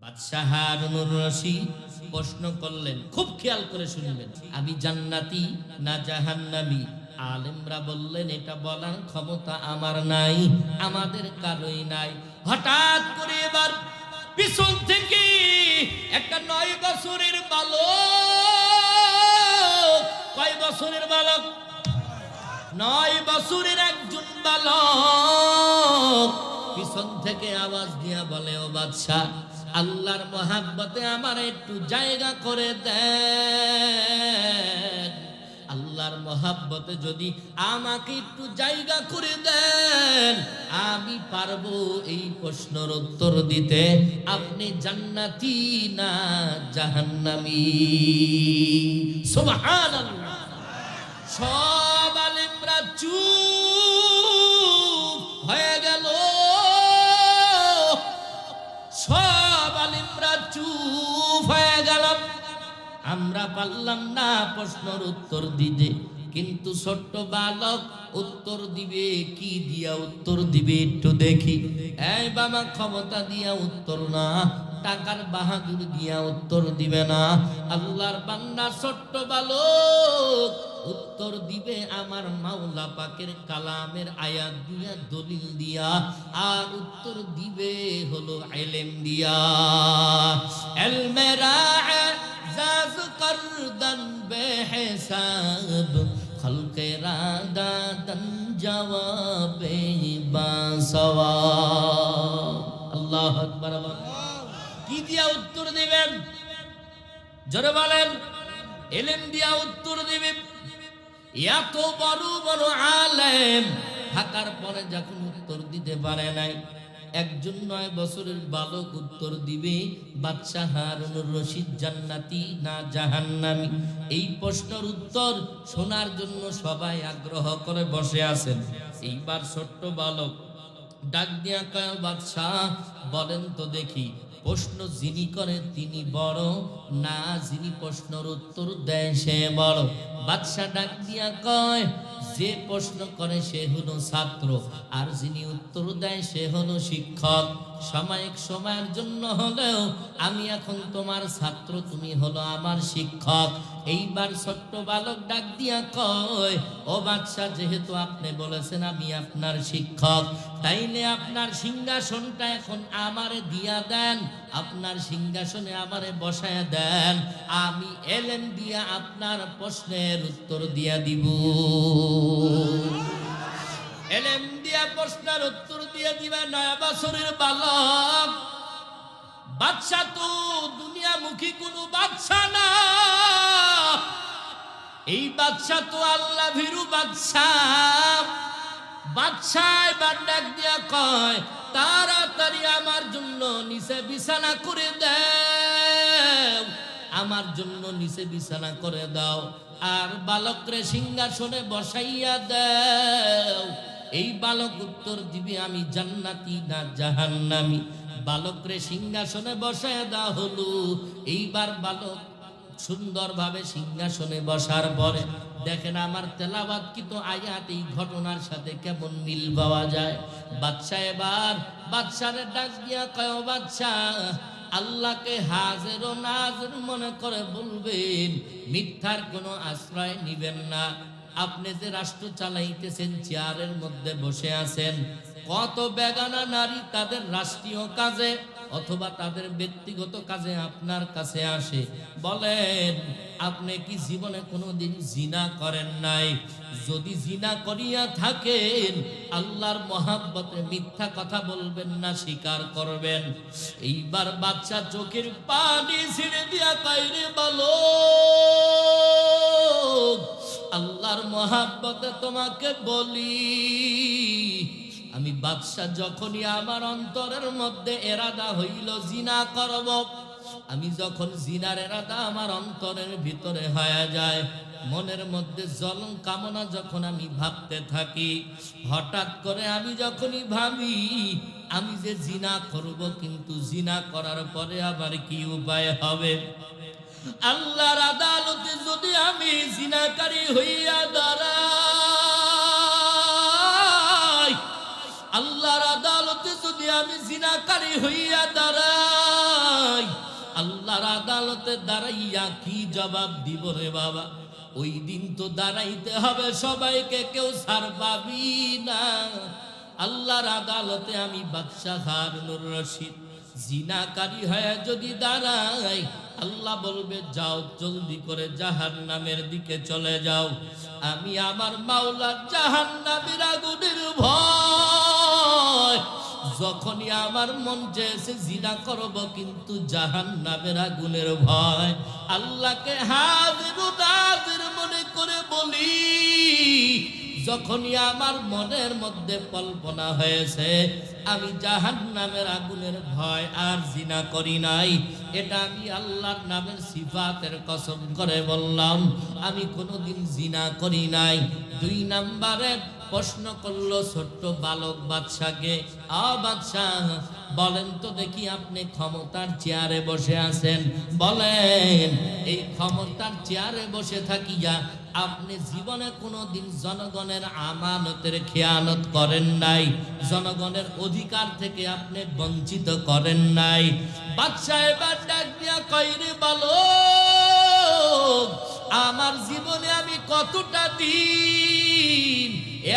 বাদশাহ হারুনুর রশিদ প্রশ্ন করলেন, খুব খেয়াল করে শুনবেন, আমি জান্নাতি না জাহান্নামী? আলেমরা বললেন, এটা বলার ক্ষমতা আমার নাই, আমাদের কারোই নাই। হঠাৎ করে এবার পিছন থেকে একটা 9 বছরের বালক, কয় বছরের বালক? 9 বছরের একজন বালক পিছন থেকে আওয়াজ দিয়া বলে, ও বাদশাহ, আল্লাহর মহাব্বতে আমার একটু জায়গা করে দেন। আল্লাহর মহাব্বতে যদি আমাকে একটু জায়গা করে দেন, আমি পারবো এই প্রশ্নের উত্তর দিতে, আপনি জান্নাতি না জাহান্নামী? সুবহানাল্লাহ। সব আলেমরা চুপ হয়ে গেল, সব আলেমরা চুপ হয়ে গেল। আমরা পারলাম না প্রশ্নের উত্তর দিতে, কিন্তু ছোট্ট বালক উত্তর দিবে কি দিয়া উত্তর দিবে একটু দেখি। এই বাবা, ক্ষমতা দিয়া উত্তর না, টাকার বাহাদুর দিয়া উত্তর দিবে না। আল্লাহর বান্দা ছোট্ট বালক উত্তর দিবে আমার মাওলা পাকের কালামের আয়াত দিয়া, দলিল দিয়া, আর উত্তর দিবে হলো ইলম দিয়া। ইলমেরা জাজ করদন বেহিসাব, খলকে রাদাতন জওয়াবে বাসওয়াব। আল্লাহু আকবার। কি দিয়া উত্তর দিবেন? জোরে বলেন। ইলম দিয়া উত্তর দিবেন। এত বড় বড় আলেম থাকার পরে যখন উত্তর দিতে পারে নাই, একজন 9 বছরের বালক উত্তর দিবে, বাদশাহ হারুনুর রশিদ জান্নাতি না জাহান্নামী? এই প্রশ্নের উত্তর শোনার জন্য সবাই আগ্রহ করে বসে আছেন। এইবার ছোট্ট বালক ডাক দিয়া কয়, বাদশাহ বলেন তো দেখি, প্রশ্ন যিনি করে তিনি বড়, না যিনি প্রশ্নের উত্তর দেয় সে বড়? বাদশাহ ডাক দিয়া কয়, যে প্রশ্ন করে সে হলো ছাত্র, আর যিনি উত্তর দেয় সে হলো শিক্ষক। সাময়িক সময়ের জন্য হলেও আমি এখন তোমার ছাত্র, তুমি হলো আমার শিক্ষক। এইবার ছোট্ট বালক ডাক দিয়া কয়, ও বাদশাহ, যেহেতু আপনি বলেছেন আমি আপনার শিক্ষক, তাইলে আপনার সিংহাসনটা এখন আমারে দিয়া দেন, আপনার সিংহাসনে আমারে বসায় দেন, আমি ইলম দিয়া আপনার প্রশ্নের উত্তর দিয়া দিব। ইলম দিয়া প্রশ্নের উত্তর দিয়া দিবা 9 বছরের বালক। বাদশা তো দুনিয়ামুখী কোনো বাদশা না, এই বাদশা তো আল্লাহ ভীরু বাদশা। বাদশাহ এবার ডাক দিয়া কয়, তাড়াতাড়ি আমার জন্য নিচে বিছানা করে দাও, আমার জন্য নিচে বিছানা করে দাও, আর বালকরে সিংহাসনে বসাইয়া দাও। এই বালক উত্তর দিবে, আমি জান্নাতি না জাহান্নামী? বালকরে সিংহাসনে বসাইয়া দেওয়া হলো। এইবার বালক সুন্দরভাবে সিংহাসনে বসার পরে দেখেন আমার তেলাওয়াত কিন্তু আয়াত এই ঘটনার সাথে কেমন মিল পাওয়া যায়। বাদশা এবার বাদশারে ডাক দিয়া কয়, বাদশাহ, আল্লাহকে হাজির ও নাজির মনে করে বলবেন, মিথ্যার কোনো আশ্রয় নিবেন না। আপনি যে রাষ্ট্র চালাইতেছেন, চেয়ারের মধ্যে বসে আছেন, কত বেগানা নারী তাদের রাষ্ট্রীয় কাজে অথবা তাদের ব্যক্তিগত কাজে আপনার কাছে আসে। বলেন, আপনি কি জীবনে কোনোদিন জিনা করেন নাই? যদি জিনা করিয়া থাকেন, আল্লাহর মহাব্বতে মিথ্যা কথা বলবেন না, স্বীকার করবেন। এইবার বাচ্চা চোখের পানি ছেড়ে দিয়া কইরে বলো, আল্লাহর মহাব্বতে তোমাকে বলি, আমি বাদশা যখনই আমার অন্তরের মধ্যে এরাদা হইল জিনা করব, আমি যখন জিনার এরাদা আমার অন্তরের ভিতরে হয়ে যায়, মনের মধ্যে জ্বলন কামনা যখন আমি ভাবতে থাকি, হঠাৎ করে আমি যখনই ভাবি আমি যে জিনা করব, কিন্তু জিনা করার পরে আবার কি উপায় হবে? আল্লাহর আদালতে যদি আমি জিনাকারী হইয়া দাঁড়াই, আল্লাহর আদালতে যদি আমি জিনাকারী হইয়া দাঁড়াই, আল্লাহর আদালতে দাঁড়াইয়া কি জবাব দিব রে বাবা? ওই দিন তো দাঁড়াইতে হবে সবাইকে, কেউ ছাড় পাবি না। আল্লাহর আদালতে আমি বাদশাহ হারুনুর রশিদ জিনাকারী হয়ে যদি দাঁড়াই, আল্লাহ বলবে যাও জলদি করে জাহান্নামের দিকে চলে যাও। আমি আমার মাওলা জাহান্নামের আগুনের ভয়, যখনই আমার মন চেয়েছে জিনা করব, কিন্তু জাহান্নামের আগুনের ভয়। আল্লাহকে হাজির নাজির মনে করে বলি, যখনই আমার মনের মধ্যে কল্পনা হয়েছে আমি জাহান্নামের আগুনের ভয় আর জিনা করি নাই, এটা আমি আল্লাহর নামের সিফাতের কসম করে বললাম আমি কোনোদিন জিনা করি নাই। 2 নম্বরে প্রশ্ন করলো ছোট্ট বালক বাদশাকে, বাদশাহ বলেন তো দেখি, আপনি ক্ষমতার চেয়ারে বসে আছেন, বলেন এই ক্ষমতার চেয়ারে বসে থাকিয়া আপনি জীবনে কোনোদিন জনগণের আমানতের খেয়ানত করেন নাই, জনগণের অধিকার থেকে আপনি বঞ্চিত করেন নাই। বাদশা এবার ডাক দিয়া কয়, রে বালক, আমার জীবনে আমি কতটা দিন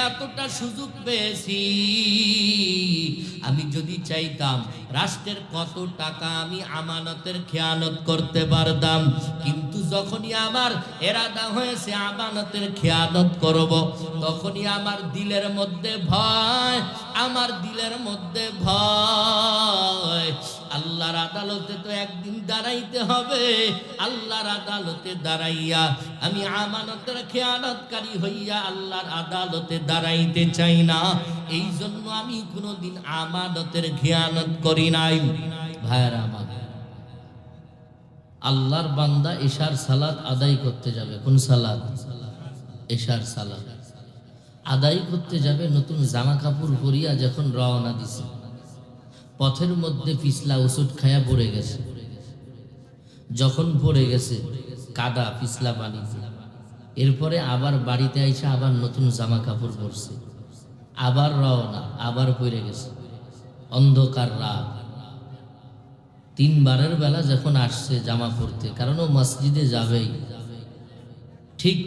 এতটা সুযোগ পেয়েছি, আমি যদি চাইতাম রাষ্ট্রের কত টাকা আমি আমানতের খেয়ানত করতে পারতাম, কিন্তু যখনই আমার এরাদা হয়েছে আমানতের খেয়ানত করব, তখনই আমার দিলের মধ্যে ভয়, আমার দিলের মধ্যে ভয়। আল্লাহর আদালতে তো একদিন দাঁড়াইতে হবে, আল্লাহর আদালতে দাঁড়াইয়া আমি আমানতের খেয়ানতকারী হইয়া আল্লাহর আদালতে দাঁড়াইতে চাই না। এই জন্য আমি কোনোদিন আমানতের খেয়ানত করি নাই। ভাইরা আমার, আল্লাহর বান্দা এশার সালাত আদায় করতে যাবে। কোন সালাত? এশার সালাত আদায় করতে যাবে। নতুন জামা কাপড় পরিয়া যখন রওনা দিছে, পথের মধ্যে পিছলা ওষুধ খায়া পড়ে গেছে। যখন পড়ে গেছে কাদা পিছলা পানিতে, এরপরে আবার বাড়িতে আইসা আবার নতুন জামা কাপড় পরছে, আবার রওনা, আবার পড়ে গেছে। অন্ধকার রাত, 3 বারের বেলা যখন আসছে জামা পরতে, কারণ ও মসজিদে যাবেই, ঠিক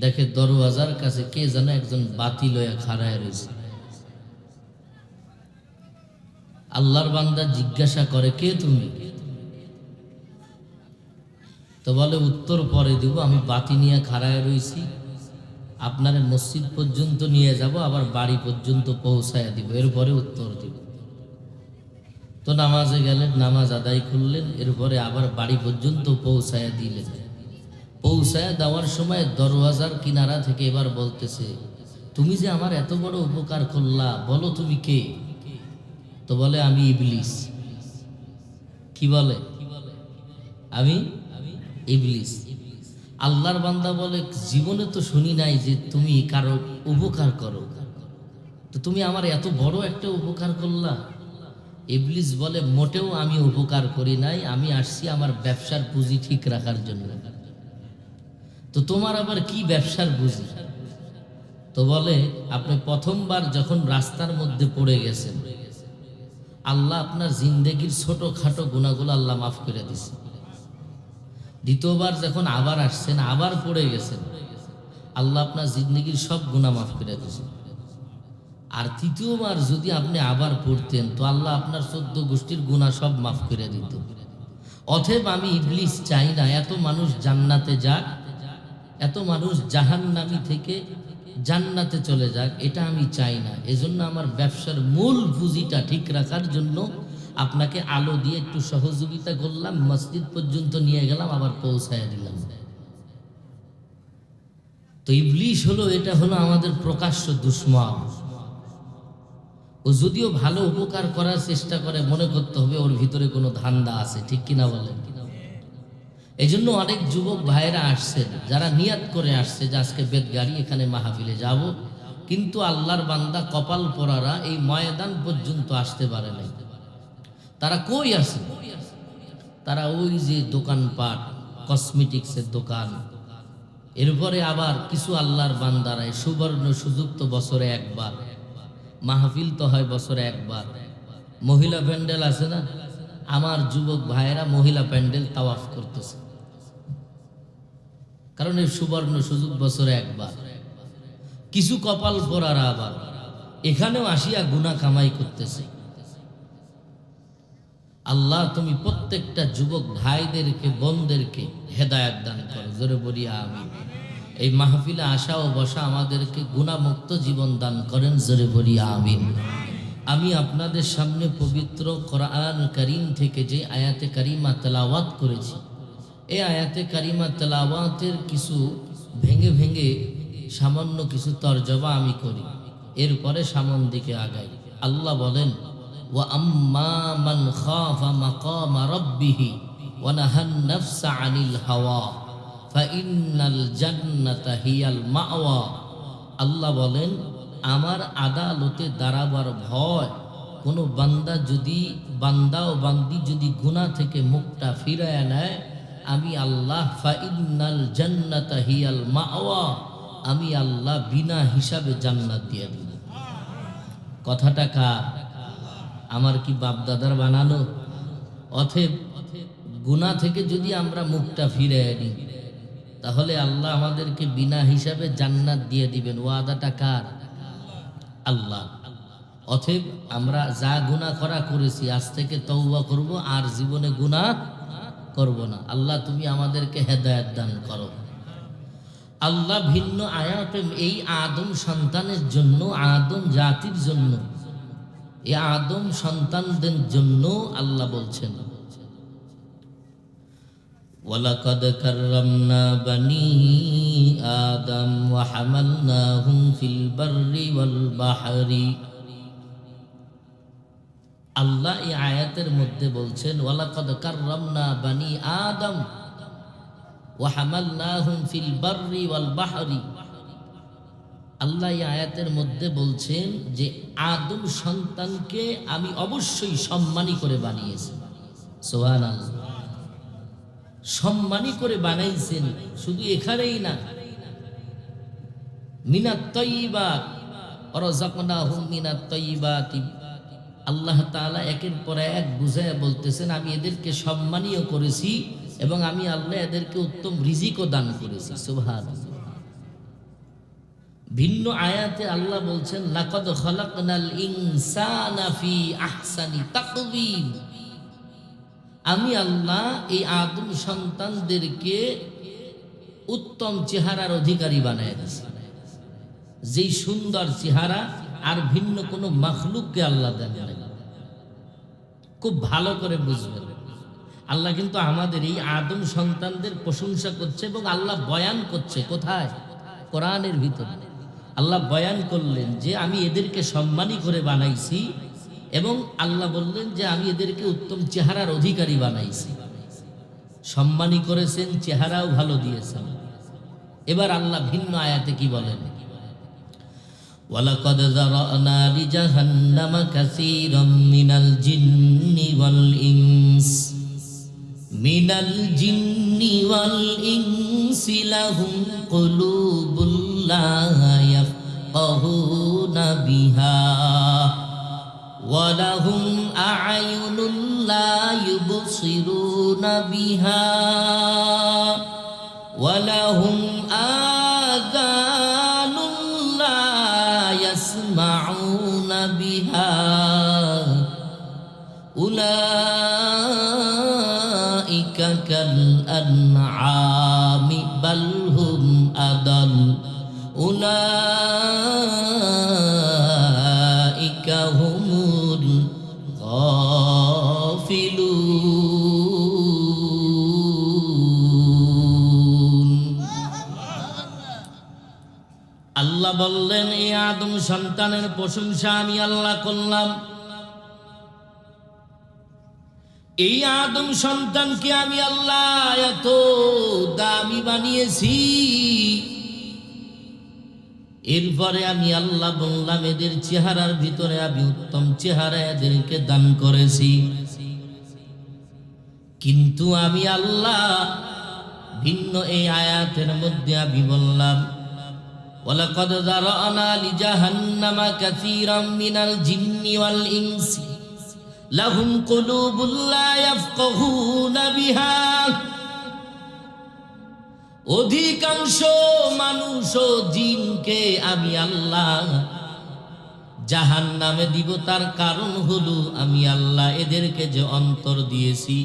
দেখে দরওয়াজার কাছে কে যেন একজন বাতি লয়া খাড়ায় রয়েছে। আল্লাহর বান্দা জিজ্ঞাসা করে, কে তুমি? তো বলে, উত্তর পরে দিব, আমি বাতি নিয়ে খাড়ায় রয়েছি, আপনার মসজিদ পর্যন্ত নিয়ে যাব, আবার বাড়ি পর্যন্ত পৌঁছায় দিব, এরপরে উত্তর দিব। তো নামাজে গেলেন, নামাজ আদায় করলেন, এরপরে আবার বাড়ি পর্যন্ত পৌঁছায় দিলেন। পৌঁছায় দেওয়ার সময় দরওয়াজার কিনারা থেকে এবার বলতেছে, তুমি যে আমার এত বড় উপকার করলা, বলো তুমি কে? তো বলে, আমি ইবলিস। কি বলে? আমি ইবলিস। আল্লাহর বান্দা বলে, জীবনে তো শুনি নাই যে তুমি কারো উপকার করো, তো তুমি আমার এত বড় একটা উপকার করলা। ইবলিস বলে, মোটেও আমি উপকার করি নাই, আমি আসছি আমার ব্যবসার পুঁজি ঠিক রাখার জন্য। তো তোমার আবার কি ব্যবসার পুঁজি? তো বলে, আপনি প্রথমবার যখন রাস্তার মধ্যে পড়ে গেছেন, আল্লাহ আপনার জিন্দেগির ছোটখাটো গুনাহগুলো আল্লাহ মাফ করে দিয়েছে। দ্বিতীয়বার যখন আবার আসছেন, আবার পড়ে গেছেন, আল্লাহ আপনার জিন্দেগির সব গুনাহ মাফ করে দিয়েছে। আর তৃতীয়বার যদি আপনি আবার পড়তেন, তো আল্লাহ আপনার 14 গোষ্ঠীর গুনাহ সব মাফ করে দিত। অতএব আমি ইবলিস চাই না এত মানুষ জান্নাতে যাক, এত মানুষ জাহান্নামী থেকে জান্নাতে চলে যাক, এটা আমি চাই না। এজন্য আমার ব্যবসার মূল পুঁজিটা ঠিক রাখার জন্য আপনাকে আলো দিয়ে একটু সহযোগিতা করলাম, মসজিদ পর্যন্ত নিয়ে গেলাম, আবার পৌঁছায় দিলাম। তো ইবলিস হলো, এটা হলো আমাদের প্রকাশ্য দুশমন। ও যদিও ভালো উপকার করার চেষ্টা করে, মনে করতে হবে ওর ভিতরে কোনো ধান্দা আছে, ঠিক কিনা বলেন? এই জন্য অনেক যুবক ভাইয়েরা আসছেন, যারা নিয়াত করে আসছে যে আজকে বেদগাড়ি এখানে মাহফিলে যাব, কিন্তু আল্লাহর বান্দা কপাল পোড়ারা এই ময়দান পর্যন্ত আসতে পারে নাই। তারা কই আছে? তারা ওই যে দোকানপাট, কসমেটিক্সের দোকান, এরপরে আবার কিছু আল্লাহর বান্দারা সুবর্ণ সুযোগ তো বছরে একবার, মাহফিল তো হয় বছরে একবার, মহিলা প্যান্ডেল আছে না, আমার যুবক ভাইয়েরা মহিলা প্যান্ডেল তাওয়াফ করতেছে, কারণ এই সুবর্ণ সুযোগ বছরে একবার। কিছু কপাল পোড়ারা আবার এখানেও আসিয়া গুনাহ কামাই করতেছে। আল্লাহ তুমি প্রত্যেকটা যুবক ভাইদেরকে বোনদেরকে হেদায়েত দান করো, জোরে বলি আমিন। এই মাহফিলে আসা ও বসা আমাদেরকে গুনাহমুক্ত জীবন দান করেন, জোরে বলি আমিন। আমি আপনাদের সামনে পবিত্র কোরআন কারীম থেকে যে আয়াতে কারিমা তেলাওয়াত করেছি, এই আয়াতে কারিমা তেলাওয়াতের কিছু ভেঙে ভেঙে সামান্য কিছু তরজমা আমি করি, এরপরে সামন দিকে আগাই। আল্লাহ বলেন, ওয়া আম্মা মান খাফা মাকামা রাব্বিহি ওয়া নাহান নাফসা আনিল হাওয়া ফাইন্নাল জান্নাতা হিয়াল মাওয়া। আল্লাহ বলেন, আমার আদালতে দাঁড়াবার ভয় কোনো বান্দা যদি বান্দা ও বান্দি যদি গুনাহ থেকে মুখটা ফিরায় নেয়, আমি আল্লাহ ফাইন্নাল জান্নাতা হিয়াল মাওয়া, আমি আল্লাহ বিনা হিসাবে জান্নাত দিয়ে দিব। কথাটা কার? আমার কি বাপ দাদার বানানো? অতএব গুনাহ থেকে যদি আমরা মুখটা ফিরে নিই, তাহলে আল্লাহ আমাদেরকে বিনা হিসাবে জান্নাত দিয়ে দিবেন। ওয়াদাটা কার? আল্লাহ। অতএব আমরা যা গুনাহ করেছি আজ থেকে তওবা করব, আর জীবনে গুনাহ করব না। আল্লাহ তুমি আমাদেরকে হেদায়েত দান করো। আল্লাহ ভিন্ন আয়াতে এই আদম সন্তানের জন্য, আদম জাতির জন্য, এই আদম সন্তানদের জন্য আল্লাহ বলছেন, ওয়ালাকাদ কাররামনা বানি আদম ওয়া হামালনাহুম ফিল বাররি ওয়াল বাহরি। আল্লাহ এই আয়াতের মধ্যে বলছেন, ওয়ালাকাদ কাররামনা বানি আদম ওয়া হামালনাহুম ফিল বাররি ওয়াল বাহরি। আল্লাহ এই আয়াতের মধ্যে বলছেন যে আদম সন্তানকে আমি অবশ্যই সম্মানী করে বানিয়েছি। সুবহানাল্লাহ। সম্মানী করে বানাইছেন, শুধু এখানেই না, মিনাত তাইয়্যিবাত ওয়া রাযাকনাহুম মিনাত তাইয়্যিবাতি। আল্লাহ তাআলা একের পর এক বুঝায় বলতেছেন, আমি এদেরকে সম্মানীয় করেছি এবং আমি আল্লাহ এদেরকে উত্তম রিজিকও দান করেছি। সুবহানাল্লাহ। ভিন্ন আয়াতে আল্লাহ বলছেন, লাকাদ খালাকনাল ইনসানা ফি আহসানি তাকওয়িম। আমি আল্লাহ এই আদম সন্তানদেরকে উত্তম চেহারার অধিকারী বানায় দিয়েছি। যেই সুন্দর চেহারা আর ভিন্ন কোনো মাখলুককে আল্লাহ দেন নাই। খুব ভালো করে বুঝবেন, আল্লাহ কিন্তু আমাদের এই আদম সন্তানদের প্রশংসা করছে এবং আল্লাহ বয়ান করছে। কোথায়? কোরআনের ভিতরে আল্লাহ বয়ান করলেন যে আমি এদেরকে সম্মানী করে বানাইছি, এবং আল্লাহ বললেন যে আমি এদেরকে উত্তম চেহারার অধিকারী বানাইছি। সম্মানী করেছেন, চেহারাও ভালো দিয়েছেন। এবার আল্লাহ ভিন্ন আয়াতে কি বলেন, ওয়ালাকাদ যারানা লিজাহান্নামা কাসীরাম মিনাল জিন্নি ওয়াল ইনস লাহুম কুলুবুল লা ইয়াফকাহুনা বিহা ওয়া লাহুম আ'য়ুনুন লা ইউবসিরুনা বিহা ওয়া লাহুম আযানুন লা ইয়াসমাউনা বিহা উলাইকা কাল আনআমি বাল হুম আদাল উলাইকা হুমুল গাফিলুন। আল্লাহ বললেন, এই আদম সন্তানের প্রশংসা আমি আল্লাহ করলাম। এই আদম সন্তানকে আমি আল্লাহ এত দামি বানিয়েছি। এরপরে আমি আল্লাহ বললাম, এদের চেহারার ভিতরে আমি উত্তম চেহারা এদেরকে দান করেছি। কিন্তু আমি আল্লাহ ভিন্ন এই আয়াতের মধ্যে আমি বললাম, ওয়ালাকাদ যারানা লিজাহান্নামা কাসীরাম মিনাল জিন্নি ওয়াল ইনসি লাহুম কুলুবুল লা ইয়াফকাহুনা বিহা। অধিকাংশ মানুষ ও জিনকে আমি আল্লাহ জাহান্নামে দিব, তার কারণ হলো আমি আল্লাহ এদেরকে যে অন্তর দিয়েছি,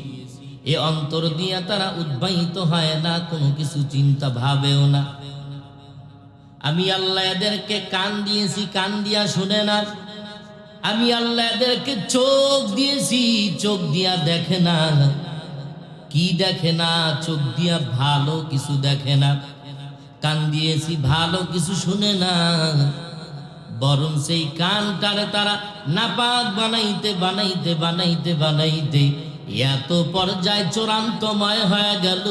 এ অন্তর দিয়া তারা উদ্বাহিত হয় না, কোনো কিছু চিন্তা ভাবেও না। আমি আল্লাহ এদেরকে কান দিয়েছি, কান দিয়া শুনে না। আমি আল্লাহ এদেরকে চোখ দিয়েছি, চোখ দিয়া দেখে না। কি দেখে না? চোখ দিয়া ভালো কিছু দেখে না। কান দিয়েছি, ভালো কিছু শুনে না, বরং সেই কানটারে তারা নাপাক বানাইতে বানাইতে বানাইতে বানাইতে এত পর্যায়ে চূড়ান্তময় হয়ে গেল,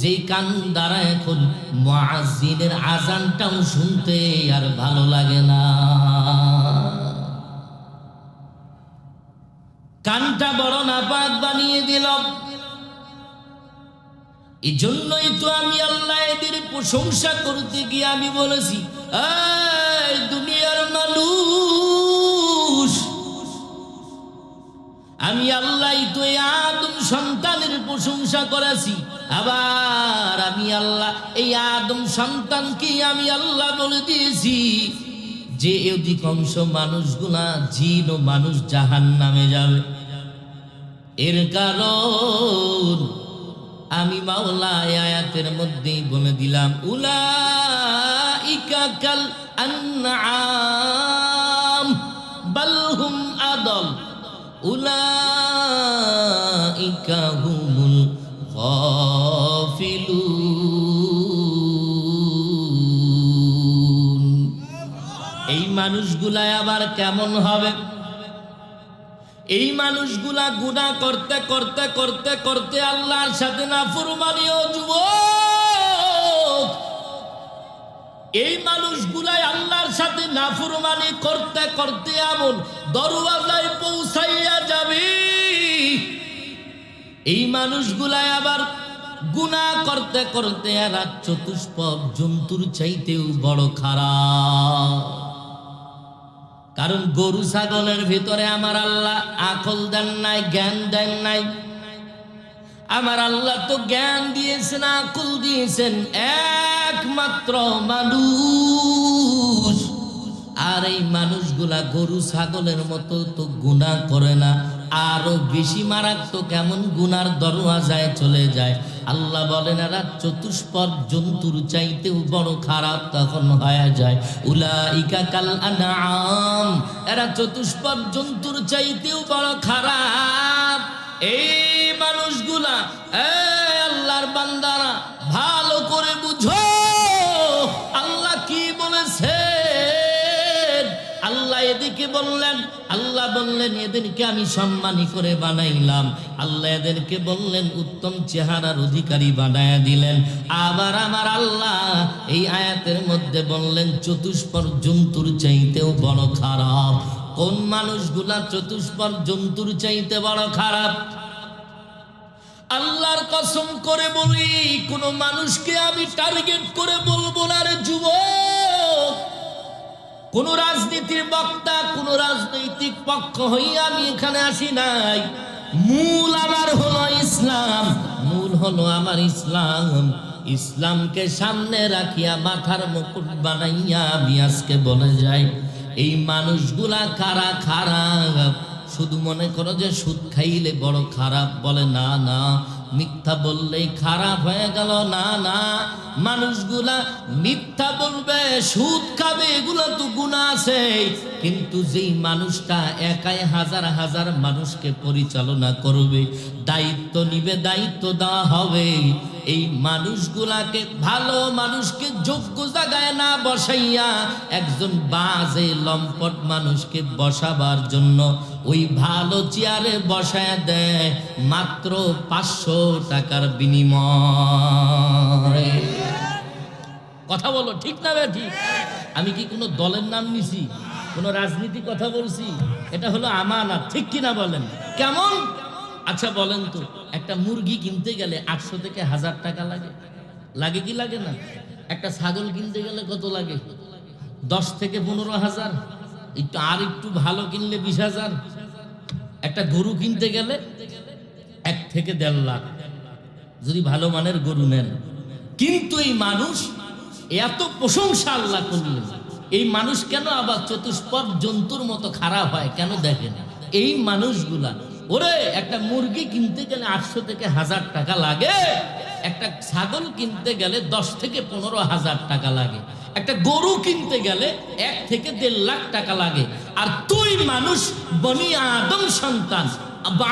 যেই কান দ্বারা এখন মুয়াজ্জিনের আজানটাও শুনতে আর ভালো লাগে না। কানটা বড় নাপাক বানিয়ে দিল। এই জন্যই তো আমি আল্লাহ এদের প্রশংসা করতে গিয়ে আমি বলেছি, এই দুনিয়ার মানুষ, আমি আল্লাহ তো এই আদম সন্তানের প্রশংসা করেছি। আবার আমি আল্লাহ এই আদম সন্তানকে আমি আল্লাহ বলে দিয়েছি যে অধিকাংশ মানুষগুলা জিন ও মানুষ জাহান্নামে যাবে। এর কারণ আমি মাওলা এই আয়াতের মধ্যেই বলে দিলাম, উলাইকা কাল আনআম বাল হুম আদল, উলাইকা হুমুল গাফিলুন। এই মানুষগুলা আবার কেমন হবে? এই মানুষগুলা গুনাহ করতে করতে করতে করতে আল্লাহর সাথে নাফরমানি ও যুবক, এই মানুষগুলাই আল্লাহর সাথে নাফরমানি করতে করতে এমন দরওয়াজায় পৌঁছাইয়া যাবে, এই মানুষগুলাই আবার গুনাহ করতে করতে এরা চতুষ্পদ জন্তুর চাইতেও বড় খারাপ। কারণ গরু ছাগলের ভিতরে আমার আল্লাহ আকল দেন নাই, জ্ঞান দেন নাই। আমার আল্লাহ তো জ্ঞান দিয়েছেন, আকল দিয়েছেন একমাত্র মানুষ। আর এই মানুষগুলা গরু ছাগলের মতো তো গুনাহ করে না, আরো বেশি মারাত্মক কেমন গুনার দরওয়াজায় চলে যায়। আল্লাহ বলেন এরা চতুষ্পদ জন্তুর চাইতেও বড় খারাপ তখন হয়ে যায়। উলাইকা কাল আনআম, এরা চতুষ্পদ জন্তুর চাইতেও বড় খারাপ। এই মানুষগুলা, এই আল্লাহর বান্দারা ভালো করে বুঝো আল্লাহ কি বলেছে। আল্লাহ এদিকে বললেন, আল্লাহ বললেন এদেরকে আমি সম্মানী করে বানাইলাম। আল্লাহ এদেরকে বললেন উত্তম চেহারার অধিকারী বানায়া দিলেন। আবার আমার আল্লাহ এই আয়াতের মধ্যে বললেন চতুষ্পদ জন্তুর চাইতেও বড় খারাপ। কোন মানুষগুলা চতুষ্পদ জন্তুর চাইতে বড় খারাপ? আল্লাহর কসম করে বলি, কোন মানুষকে আমি টার্গেট করে বলবো না রে যুবক। কোন রাজনীতির বক্তা, কোন রাজনৈতিক পক্ষ হইয়া আমি এখানে আসি নাই। মূল আমার হলো ইসলাম, মূল হলো আমার ইসলাম। ইসলামকে সামনে রাখিয়া মাথার মুকুট বানাইয়া আমি আজকে বলে যাই, এই মানুষগুলা কারা খারাপ? শুধু মনে করো যে সুদ খাইলে বড় খারাপ, বলে না না, মিথ্যা বললেই খারাপ হয়ে গেল। না না, মানুষগুলা মিথ্যা বলবে, সুদ খাবে, এগুলো তো গুনাহ আছে। কিন্তু যেই মানুষটা একাই হাজার হাজার মানুষকে পরিচালনা করবে, দায়িত্ব নিবে, দায়িত্ব দেওয়া হবে, এই মানুষগুলাকে, ভালো মানুষকে যোগ্য জায়গায় না বসাইয়া একজন বাজে লম্পট মানুষকে বসাবার জন্য ওই ভালো চেয়ারে বসায় দেয় মাত্র 500 টাকার বিনিময়ে। কথা বলো ঠিক না বে ঠিক? আমি কি কোনো দলের নাম নিছি, কোনো রাজনীতি কথা বলছি? এটা হলো আমানত, ঠিক কিনা বলেন? কেমন? আচ্ছা বলেন তো, একটা মুরগি কিনতে গেলে 800 থেকে 1000 টাকা লাগে, লাগে কি লাগে না? একটা ছাগল কিনতে গেলে কত লাগে? 10 থেকে 15,000, একটু আর একটু ভালো কিনলে 20,000। একটা গরু কিনতে গেলে 1 থেকে 1.5 লাখ, যদি ভালো মানের গরু নেন। কিন্তু এই মানুষ এত প্রশংসা আল্লাহ করলেন, এই মানুষ কেন আবার চতুষ্পদ জন্তুর মতো খারাপ হয় কেন দেখেন? এই মানুষগুলা, ওরে একটা মুরগি কিনতে গেলে 800 থেকে 1000 টাকা লাগে, একটা ছাগল কিনতে গেলে 10 থেকে 15,000 টাকা লাগে, একটা গরু কিনতে গেলে 1 থেকে 1.5 লাখ টাকা লাগে। আর তুই মানুষ, বনি আদম সন্তান,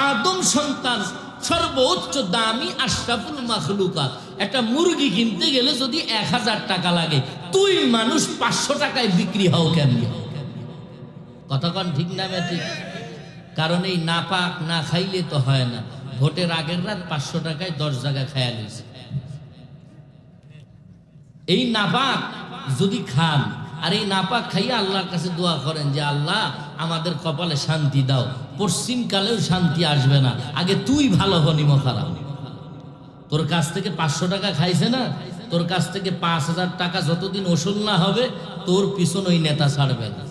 আদম সন্তান, সর্বোচ্চ দামি আশরাফুল মাখলুকাত, একটা মুরগি কিনতে গেলে যদি 1000 টাকা লাগে, তুই মানুষ 500 টাকায় বিক্রি হও কেমনি? কথা কন ঠিক না ঠিক? কারণ এই নাপাক না খাইলে তো হয় না। ভোটের আগের রাত 500 টাকায় 10 জায়গা খায়া লইছে। এই নাপাক যদি খান, আর এই নাপাক খাইয়া আল্লাহর কাছে দোয়া করেন যে আল্লাহ আমাদের কপালে শান্তি দাও, পশ্চিমকালেও শান্তি আসবে না, আগে তুই ভালো হনি খারাপ। তোর কাছ থেকে 500 টাকা খাইছে না, তোর কাছ থেকে 5000 টাকা যতদিন ওসুল না হবে, তোর পিছন ওই নেতা ছাড়বে না।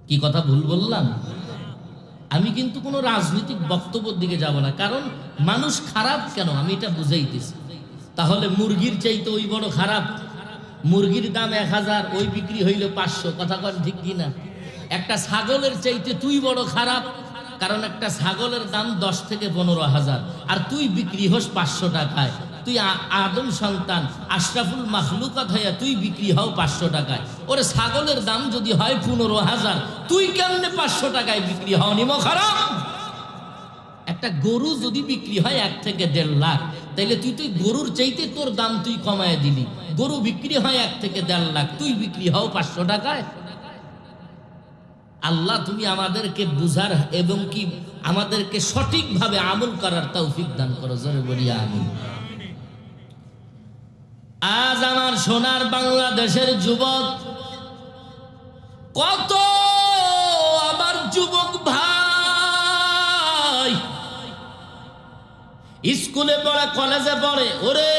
কি কথা ভুল বললাম? আমি কিন্তু কোনো রাজনৈতিক বক্তব্যের দিকে যাব না, কারণ মানুষ খারাপ কেন আমি এটা বুঝাইতেছি। তাহলে মুরগির চাইতে ওই বড় খারাপ? মুরগির দাম 1000, ওই বিক্রি হইল 500, কথা কন ঠিক কিনা? একটা ছাগলের চাইতে তুই বড় খারাপ, কারণ একটা ছাগলের দাম 10 থেকে 15,000, আর তুই বিক্রি হোস 500 টাকায়। তুই আদম সন্তান, আশরাফুল মাখলুকাত হইয়া তুই বিক্রি হও 500 টাকায়। ওরে ছাগলের দাম যদি হয় 15,000, তুই কেমনে 500 টাকায় বিক্রি হও নিমো খারাপ? একটা গরু যদি বিক্রি হয় 1 থেকে 1.5 লাখ, তাইলে তুই গরুর চাইতে তোর দাম তুই কমায় দিলি। গরু বিক্রি হয় 1 থেকে 1.5 লাখ, তুই বিক্রি হও 500 টাকায়। আল্লাহ তুমি আমাদেরকে বুঝার এবং কি আমাদেরকে সঠিকভাবে আমল করার তৌফিক দান করো, জোরে বলি আমিন। আজ আমার সোনার বাংলাদেশের যুবক, কত আমার যুবক ভাই স্কুলে পড়ে, কলেজে পড়ে, ওরে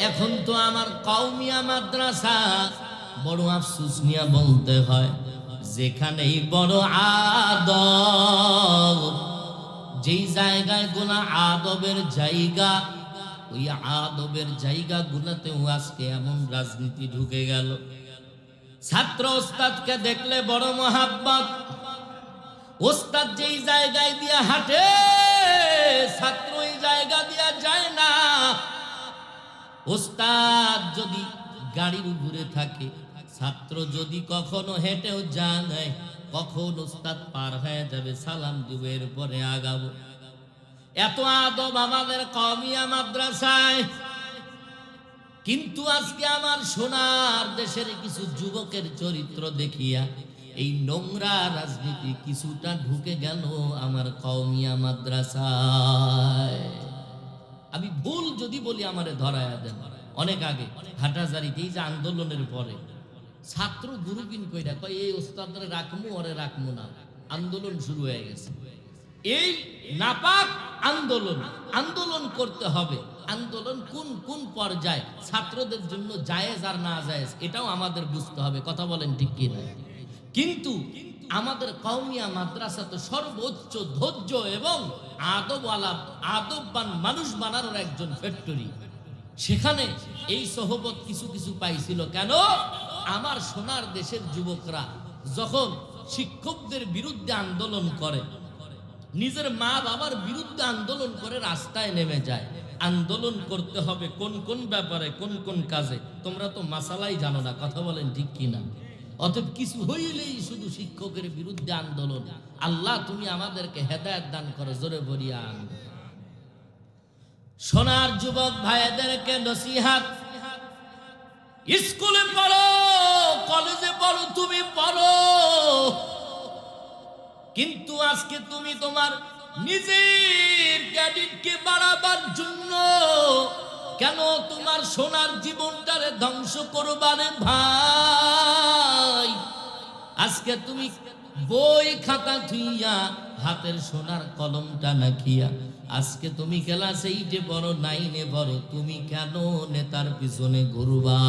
এখন তো আমার কওমিয়া মাদ্রাসা, বড় আফসোস নিয়ে বলতে হয়, যেখানেই বড় আদব, যেই জায়গায় গোনা আদবের জায়গা, ওই আদবের জায়গা গুলাতেও আজকে এমন রাজনীতি ঢুকে গেল। ছাত্র ওস্তাদকে দেখলে বড় মহাব্বত, ওস্তাদ যেই জায়গায় দিয়া হাঁটে ছাত্র ওই জায়গা দিয়া যায় না। ওস্তাদ যদি গাড়ির উপরে থাকে, ছাত্র যদি কখনো হেঁটেও যায়, কখন ওস্তাদ পার হয়ে যাবে সালাম দিব, এরপরে আগাবো। এত আদব আমাদের কওমিয়া মাদ্রাসায়। কিন্তু আজকে আমার সোনার দেশের কিছু যুবকের চরিত্র দেখিয়া এই নোংরা রাজনীতি কিছুটা ঢুকে গেল আমার কওমিয়া মাদ্রাসায়। আমি ভুল যদি বলি আমারে ধরায়া দেন। অনেক আগে হাটাজারিতে এই যে আন্দোলনের পরে ছাত্র গ্রুপিং কইরা কয় এই ওস্তাদরে রাখমু ওরে রাখমু না, আন্দোলন শুরু হয়ে গেছে। এই নাপাক আন্দোলন, আন্দোলন করতে হবে। আন্দোলন কোন কোন পর্যায়ে ছাত্রদের জন্য জায়েজ আর না জায়েজ এটাও আমাদের বুঝতে হবে, কথা বলেন ঠিক কি না? কিন্তু আমাদের কওমিয়া মাদ্রাসা তো সর্বোচ্চ ধৈর্য এবং আদবওয়ালা, আদববান মানুষ বানানোর একজন ফ্যাক্টরি। সেখানে এই সহবত কিছু কিছু পাইছিল। কেন? আমার সোনার দেশের যুবকরা যখন শিক্ষকদের বিরুদ্ধে আন্দোলন করে, নিজের মা বাবার বিরুদ্ধে আন্দোলন করে রাস্তায় নেমে যায়। আন্দোলন করতে হবে কোন কোন ব্যাপারে, কোন কোন কাজে, তোমরা তো মাসালাই জানো না, কথা বলেন ঠিক কিনা? অতএব কিছু হইলেই শুধু শিক্ষকের বিরুদ্ধে আন্দোলন। আল্লাহ তুমি আমাদেরকে হেদায়েত দান করো, জোরে বলিয়া আমিন। সোনার যুবক ভাইদেরকে নসিহাত, স্কুলে পড়ো, কলেজে পড়ো, তুমি পড়ো, কিন্তু আজকে তুমি তোমার নিজের ক্রেডিটকে বাড়াবার জন্য কেন তোমার সোনার জীবনটারে ধ্বংস করবারে ভাই? আজকে তুমি বই খাতা থুইয়া হাতের সোনার কলমটা নাকিয়া আজকে তুমি ক্লাস 8-এ পড়ো, 9-এ পড়ো, তুমি কেন নেতার পিছনে ঘুরবা?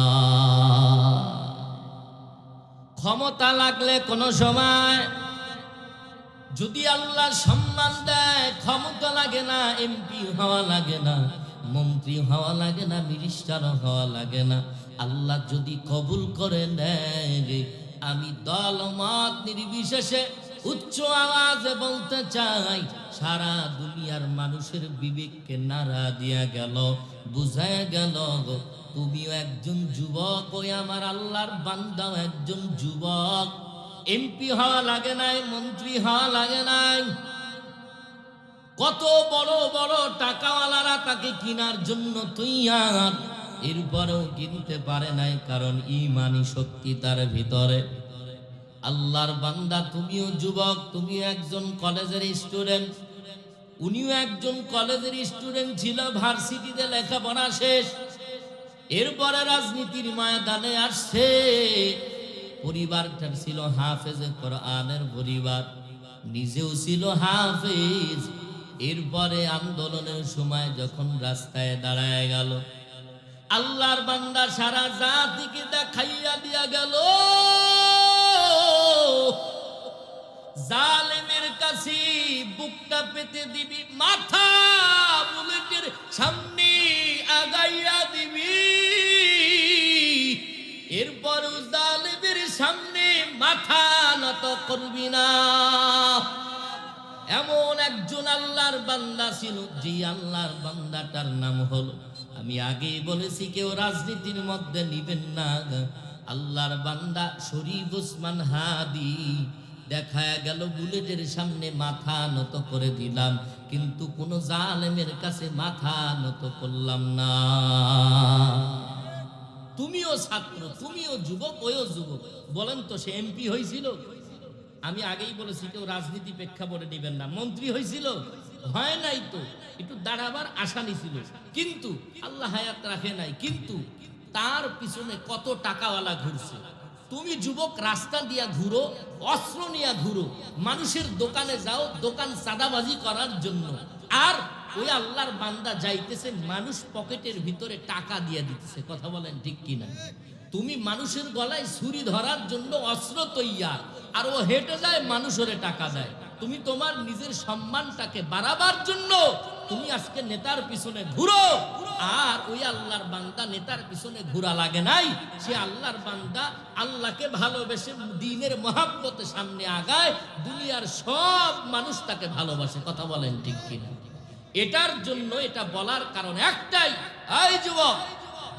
ক্ষমতা লাগলে কোন সময় যদি আল্লাহ সম্মান দেয়, ক্ষমতা লাগে না, এমপি হওয়া লাগে না, মন্ত্রী হওয়া লাগে না, মিনিস্টার হওয়া লাগে না, আল্লাহ যদি কবুল করে নেয়, আমি দল মত নির্বিশেষে উচ্চ আওয়াজে বলতে চাই, সারা দুনিয়ার মানুষের বিবেককে নাড়া দিয়া গেল, বুঝায় গেল তুমিও একজন যুবক, ওই আমার আল্লাহর বান্দাও একজন যুবক। এমপি হওয়া লাগে নাই, মন্ত্রী হওয়া লাগে নাই। কত বড় বড় টাকাওয়ালারা তাকে কেনার জন্য তৈয়ার, এরপরেও কিনতে পারে নাই, কারণ ঈমানি শক্তি তার ভিতরে। আল্লাহর বান্দা, তুমিও যুবক, তুমিও একজন কলেজের স্টুডেন্ট, উনিও একজন কলেজের স্টুডেন্ট ছিল, ভার্সিটিতে লেখাপড়া শেষ, এরপরে রাজনীতির ময়দানে আসছে। পরিবারটা ছিল হাফেজে কোরআনের পরিবার, নিজেও ছিল হাফেজ। এরপরে আন্দোলনের সময় যখন রাস্তায় দাঁড়ায় গেল, আল্লাহর বান্দা সারা জাতিকে দেখাইয়া দিয়া গেল, জালেমের কাছে বুকটা পেতে দিবি, মাথা বুলেটের সামনে আগাইয়া দিবি, এরপরও জালেমের সামনে মাথা নত করবি না। এমন একজন আল্লাহর বান্দা ছিল, যে আল্লাহর বান্দাটার নাম হলো, আমি আগেই বলেছি কেউ রাজনীতির মধ্যে নিবেন না, আল্লাহর বান্দা শরীফ ওসমান হাদি। দেখা গেল বুলেটের সামনে মাথা নত করে দিলাম, কিন্তু কোন জালেমের কাছে মাথা নত করলাম না। তুমিও ছাত্র, তুমিও যুবক, ওইও যুবক, বলেন তো সে এমপি হয়েছিল? আমি আগেই বলেছি কেউ রাজনীতি প্রেক্ষাপটে নিবেন না। মন্ত্রী হয়েছিল? হয় নাই তো, একটু দাঁড়াবার আশা নিছিল, কিন্তু আল্লাহ হায়াত রাখে নাই। কিন্তু তার পিছনে কত টাকাওয়ালা ঘুরছে। তুমি যুবক রাস্তা দিয়া ঘুরো, অস্ত্র নিয়ে ঘুরো, মানুষের দোকানে যাও দোকান চাঁদাবাজি করার জন্য, আর ওই আল্লাহর বান্দা যাইতেছে মানুষ পকেটের ভিতরে টাকা দিয়ে দিতেছে। কথা বলেন ঠিক কিনা? তুমি মানুষের গলায় ছুরি ধরার জন্য অস্ত্র তৈয়ার, আর ও হেঁটে যায় মানুষের টাকা দেয়। তুমি তোমার নিজের সম্মানটাকে বাড়াবার জন্য তুমি আজকে নেতার পিছনে ঘুরো, আর ওই আল্লাহর বান্দা নেতার পিছনে ঘুরা লাগে নাই। সে আল্লাহর বান্দা আল্লাহকে ভালোবেসে দ্বীনের মহাব্বতে সামনে আগায়, দুনিয়ার সব মানুষ তাকে ভালোবাসে। কথা বলেন ঠিক কিনা? এটার জন্য, এটা বলার কারণ একটাই, এই যুবক,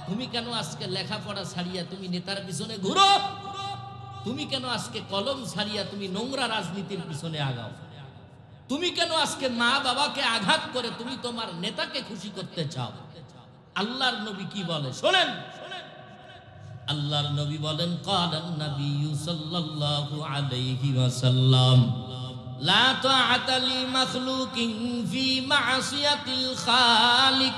তুমি কেন আজকে লেখাপড়া ছাড়িয়া তুমি নেতার পিছনে ঘুরো? তুমি কেন আজকে কলম ছাড়িয়া তুমি নোংরা রাজনীতির পিছনে আগাও? তুমি কেন আজকে মা বাবাকে আঘাত করে তুমি তোমার নেতাকে খুশি করতে চাও? আল্লাহর নবী কি বলে শোনেন। আল্লাহর নবী বলেন, ক্বালান নবিয়্যু সাল্লাল্লাহু আলাইহি ওয়াসাল্লাম, লা তাআতা লি মাখলুকিন ফি মা'সিয়াতিল খালিক।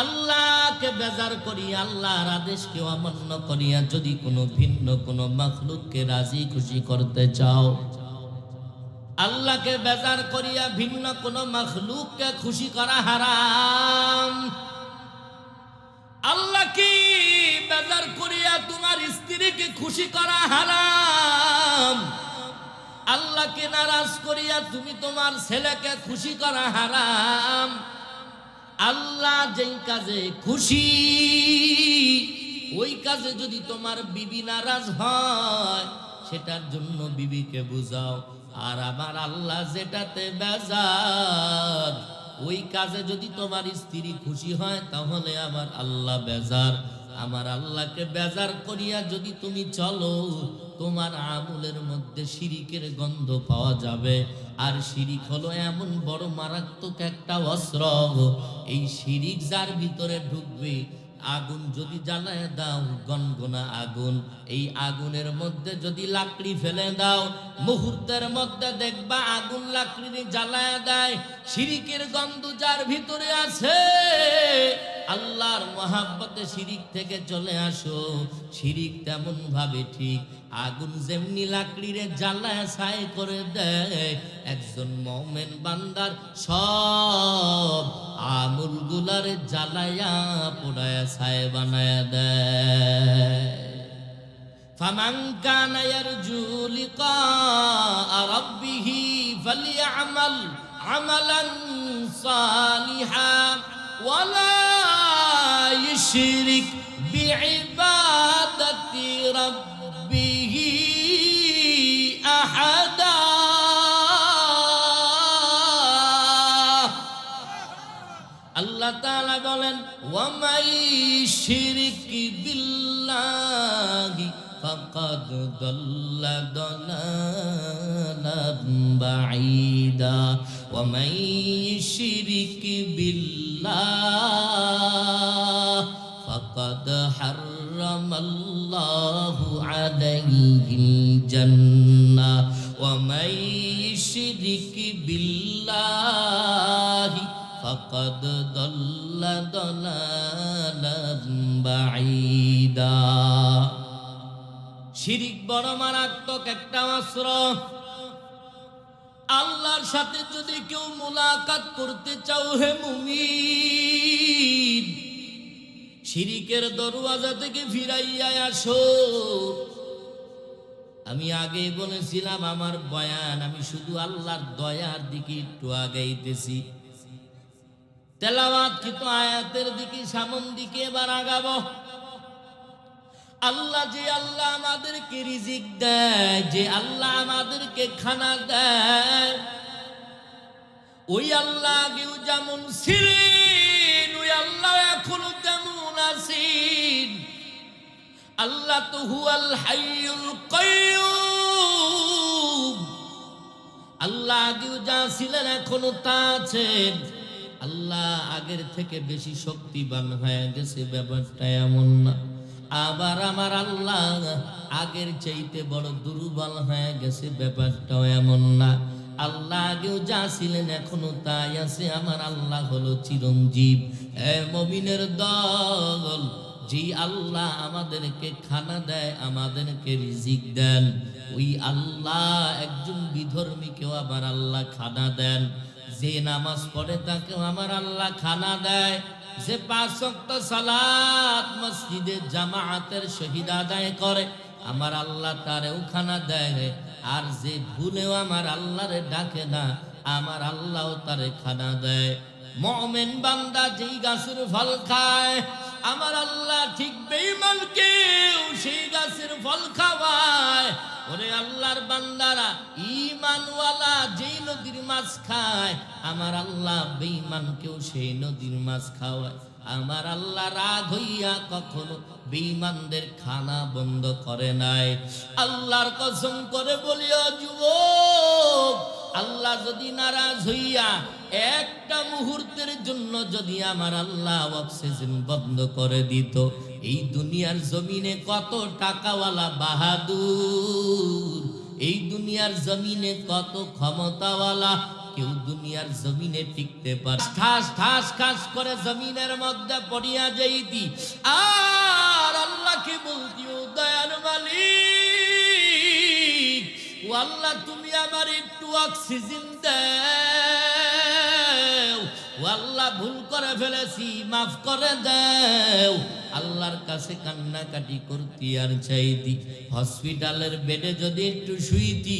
আল্লাহকে বেজার করিয়া, আল্লাহর আদেশকে অমান্য করিয়া যদি কোনো ভিন্ন কোনো মাখলুককে রাজি খুশি করতে চাও, আল্লাহকে বেজার করিয়া ভিন্ন কোনো মাখলুককে খুশি করা হারাম। আল্লাহকে বেজার করিয়া তোমার স্ত্রীকে খুশি করা হারাম। আল্লাহকে নারাজ করিয়া তুমি তোমার ছেলেকে খুশি করা হারাম। আল্লাহ যেই কাজে খুশি, ওই কাজে যদি তোমার বিবি নারাজ হয়, সেটার জন্য বিবিকে বুঝাও। আর আমার আল্লাহ যেটাতে বেজার, ওই কাজে যদি তোমার স্ত্রী খুশি হয়, তাহলে আমার আল্লাহ বেজার। আমার আল্লাহকে বেজার করিয়া যদি তুমি চলো, তোমার আমলের মধ্যে শিরিকের গন্ধ পাওয়া যাবে। আর শিরিক হলো এমন বড় মারাত্মক একটা অস্ত্র, এই শিরিক যার ভিতরে ঢুকবে, আগুন যদি জ্বালায় দাও, গনগনা আগুন, এই আগুনের মধ্যে যদি লাকড়ি ফেলে দাও, মুহূর্তের মধ্যে দেখবা আগুন লাকড়ি জ্বালায় দেয়। শিরিকের গন্ধ যার ভিতরে আছে, আল্লাহর মহাব্বতে শিরিক থেকে চলে আসো। শিরিক তেমন ভাবে ঠিক আগুন যেমনি লাকড়িরে জ্বালায় ছাই করে দেয়, একজন মুমিন বান্দার সব আমল গুলারে জ্বালায়া পোড়ায়া ছাই বানায়া দেয়। ফামান কানা ইয়ারজু লিকা রাব্বিহি ফালইআমাল আমালান সালিহা ওয়ালা ইউশরিক বিইবাদাতি রাব্বিহি আহাদা। আল্লাহ তাআলা বলেন ওয়া মাই শিরিক বিল্লাহি ফাকাদ দাল্লা দালালান বাঈদা ওয়া মাই শিরিক বিল্লাহ ফাকাদ হারামাল্লাহু আলাইহিল জান্নাহ ওয়া মাই শিরিক বিল্লাহি ফাকাদ দাল্লা দালালান বাঈদা। শিরিক বড় মারাত্মক একটা অস্ত্র। আল্লাহর সাথে যদি কেউ মুলাকাত করতে চাও হে মুমিন, শিরিকের দরওয়াজা থেকে ফিরাইয়া আসো। আমি আগে বলেছিলাম আমার বয়ান আমি শুধু আল্লাহর দয়ার দিকে একটু আগাইতেছি, তেলাওয়াত কিন্তু আয়াতের দিকে সামন দিকে এবার আগাবো। আল্লাহ যে আল্লাহ আমাদেরকে রিজিক দেয়, যে আল্লাহ আমাদেরকে খানা দেয়, ওই আল্লাহ আগেও যেমন ছিলেন ওই আল্লাহ এখনো তেমন আছেন। আল্লাহ তো হুয়াল হাইয়ুল কাইয়্যুম। আল্লাহ আগেও যা ছিলেন এখনো তা আছেন। আল্লাহ আগের থেকে বেশি শক্তিবান হয়ে গেছে ব্যাপারটা এমন না। আবার আমার আল্লাহ আগের চাইতে বড় দুর্বল হয়ে গেছে ব্যাপারটাও এমন না। আল্লাহ আগেও যা ছিলেন এখনো তাই আছে। আমার আল্লাহ হলো চিরঞ্জীব। মুমিনের দল, যে আল্লাহ আমাদেরকে খানা দেয়, আমাদেরকে রিজিক দেন, ওই আল্লাহ একজন বিধর্মীকেও আবার আল্লাহ খানা দেন। যে নামাজ পড়ে তাকেও আমার আল্লাহ খানা দেয়। যে 5 ওয়াক্ত সালাত মসজিদে জামাতের সহিত আদায় করে আমার আল্লাহ তারেও খানা দেয়। আর যে ভুলেও আমার আল্লাহরে ডাকে না আমার আল্লাহও তারে খানা দেয়। মুমিন বান্দা যেই গাছের ফল খায় আমার আল্লাহ ঠিক বেঈমানকেও সেই গাছের ফল খাওয়ায়। ওরে আল্লাহর বান্দারা, ঈমানওয়ালা যেই নদীর মাছ খায় আমার আল্লাহ বেঈমানকেও সেই নদীর মাছ খাওয়ায়। আমার আল্লাহ রাগ হইয়া কখনো বেঈমানদের খানা বন্ধ করে নাই। আল্লাহর কসম করে বলিও যুবক, আল্লাহ যদি নারাজ হইয়া একটা মুহূর্তের জন্য যদি আমার আল্লাহ অক্সিজেন বন্ধ করে দিত, এই দুনিয়ার জমিনে কত টাকাওয়ালা বাহাদুর, এই দুনিয়ার জমিনে কত ক্ষমতাওয়ালা কেউ দুনিয়ার জমিনে টিকতে পারে। ঠাস ঠাস খাস করে জমিনের মধ্যে পড়িয়া যাইতি আর আল্লাহকে বলতি ও দয়ার মালিক, ও আল্লাহ তুমি আমার একটু অক্সিজেন দাও, ও আল্লাহ ভুল করে ফেলেছি মাফ করে দাও। আল্লাহর কাছে কান্নাকাটি করতি আর চাইতি। হসপিটালের বেডে যদি একটু শুইতি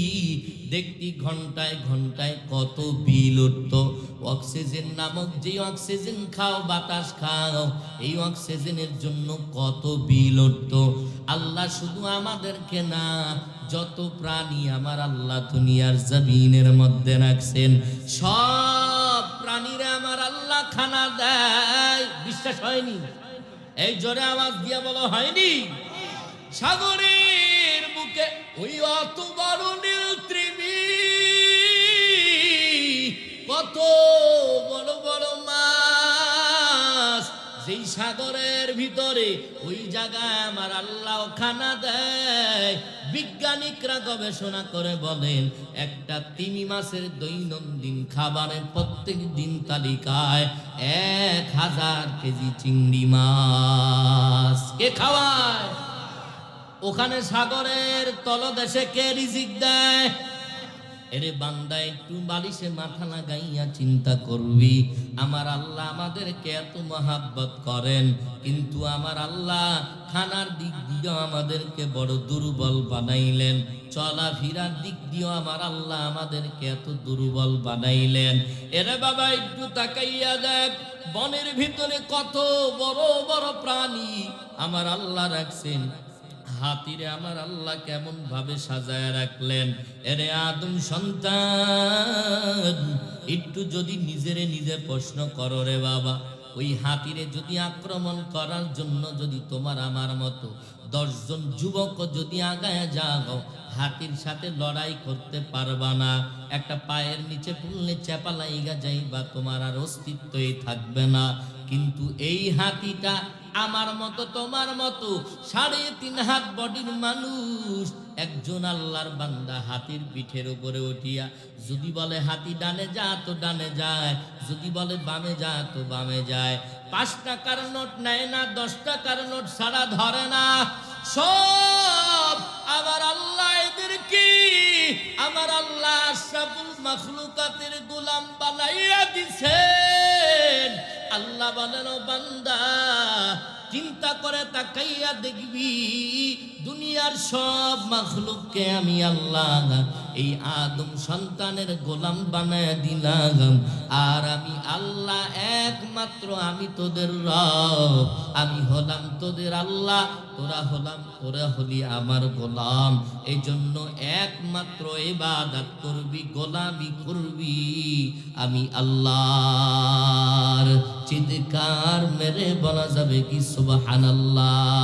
দেখতি ঘন্টায় ঘন্টায় কত বিল উঠত। অক্সিজেন নামক যে অক্সিজেন খাও, বাতাস খাও, এই অক্সিজেনের জন্য কত বিল উঠত। আল্লাহ শুধু আমাদেরকে না, যত প্রাণী আমার আল্লাহ দুনিয়ার জমিনের মধ্যে রাখছেন সব প্রাণীরা আমার আল্লাহ খানা দেয়। বিশ্বাস হয়নি? এই জোরে আওয়াজ দিয়া বলো হয়নি? সাগরের বুকে ওই অত বড় নীল ত্রিমির, কত বড় বড় মাছ, যেই সাগরের ভিতরে ওই জায়গায় আমার আল্লাহ খানা দেয়। বিজ্ঞানিকরা গবেষণা করে বলেন একটা তিমি মাছের দৈনন্দিন খাবারের প্রত্যেক দিন তালিকায় 1000 কেজি চিংড়ি মাছ কে খাওয়ায়? ওখানে সাগরের তলদেশে কে রিজিক দেয়? এরে বান্দা একটু বালিশে মাথা লাগাইয়া চিন্তা করবি, আমার আল্লাহ আমাদেরকে এত মহাব্বত করেন, কিন্তু আমার আল্লাহ খানার দিক দিয়েও আমাদেরকে বড় দুর্বল বানাইলেন, চলাফেরার দিক দিয়েও আমার আল্লাহ আমাদেরকে এত দুর্বল বানাইলেন। এরে বাবা একটু তাকাইয়া দেখ, বনের ভিতরে কত বড় বড় প্রাণী আমার আল্লাহ রাখছেন। হাতিরে আমার আল্লাহ কেমন ভাবে সাজায় রাখলেন। এরে আদম সন্তান, একটু যদি নিজে প্রশ্ন করো রে বাবা, ওই হাতিরে যদি আক্রমণ করার জন্য যদি তোমার আমার মতো 10 জন যুবক যদি আগায় যাও, হাতির সাথে লড়াই করতে পারবা না। একটা পায়ের নিচে পড়লে চেপা লাইগা যাইবা, তোমার আর অস্তিত্বই থাকবে না। কিন্তু এই হাতিটা আমার মতো তোমার মতো 3.5 হাত বডির মানুষ, একজন আল্লাহর বান্দা হাতির পিঠের উপরে উঠিয়া যদি বলে হাতি ডানে যা তো ডানে যায়, যদি বলে বামে যা তো বামে যায়। 5 টাকার নোট নেয় না, 10 টাকার নোট ছাড়া ধরে না। সব আমার আল্লাহ এদেরকে, আমার আল্লাহ আশরাফুল মাখলুকাতের গোলাম বানাইয়া দিছেন। আল্লাহ বলেন, ও বান্দা চিন্তা করে তাকাইয়া দেখবি, দুনিয়ার সব মাখলুককে আমি আল্লাহ এই আদম সন্তানের গোলাম বানায় দিলাম। আর আমি আল্লাহ একমাত্র, আমি তোদের রব, আমি হলাম তোদের আল্লাহ, তোরা হলি আমার গোলাম। এই জন্য একমাত্র ইবাদত করবি, গোলামি করবি আমি আল্লাহর। চিৎকার মেরে বলা যাবে কি সুবহানাল্লাহ।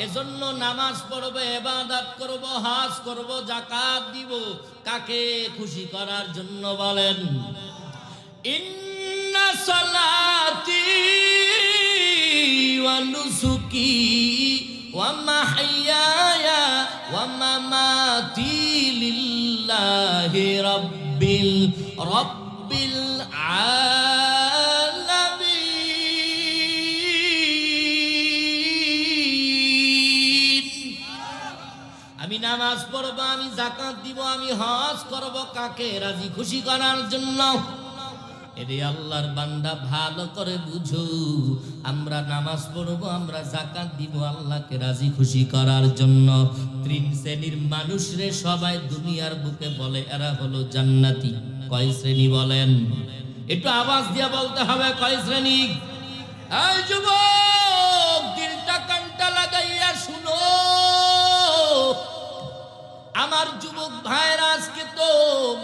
এজন্য নামাজ পড়বো, ইবাদত করব, হজ করব, যাকাত দিব, কাকে খুশি করার জন্য বলেন? ইন্না সালাতি ওয়া নুসুকি ওয়া মাহইয়ায়া ওয়া মামাতি লিল্লাহি রাব্বিল আমি নামাজ পড়বো, আমি যাকাত দিব, আমি হজ করব, কাকে? রাজি খুশি করার জন্য। এরে আল্লাহর বান্দা ভালো করে বুঝো, আমরা নামাজ পড়বো, আমরা যাকাত দিব আল্লাহকে রাজি খুশি করার জন্য। 3 শ্রেণীর মানুষরে সবাই দুনিয়ার বুকে বলে এরা হলো জান্নাতি। কয় শ্রেণী বলেন? একটু আওয়াজ দিয়ে বলতে হবে, কয় শ্রেণী? এই যুবক, দিলটা কানটা লাগাইয়া শুনো আমার যুবক ভাইরা, আজকে তো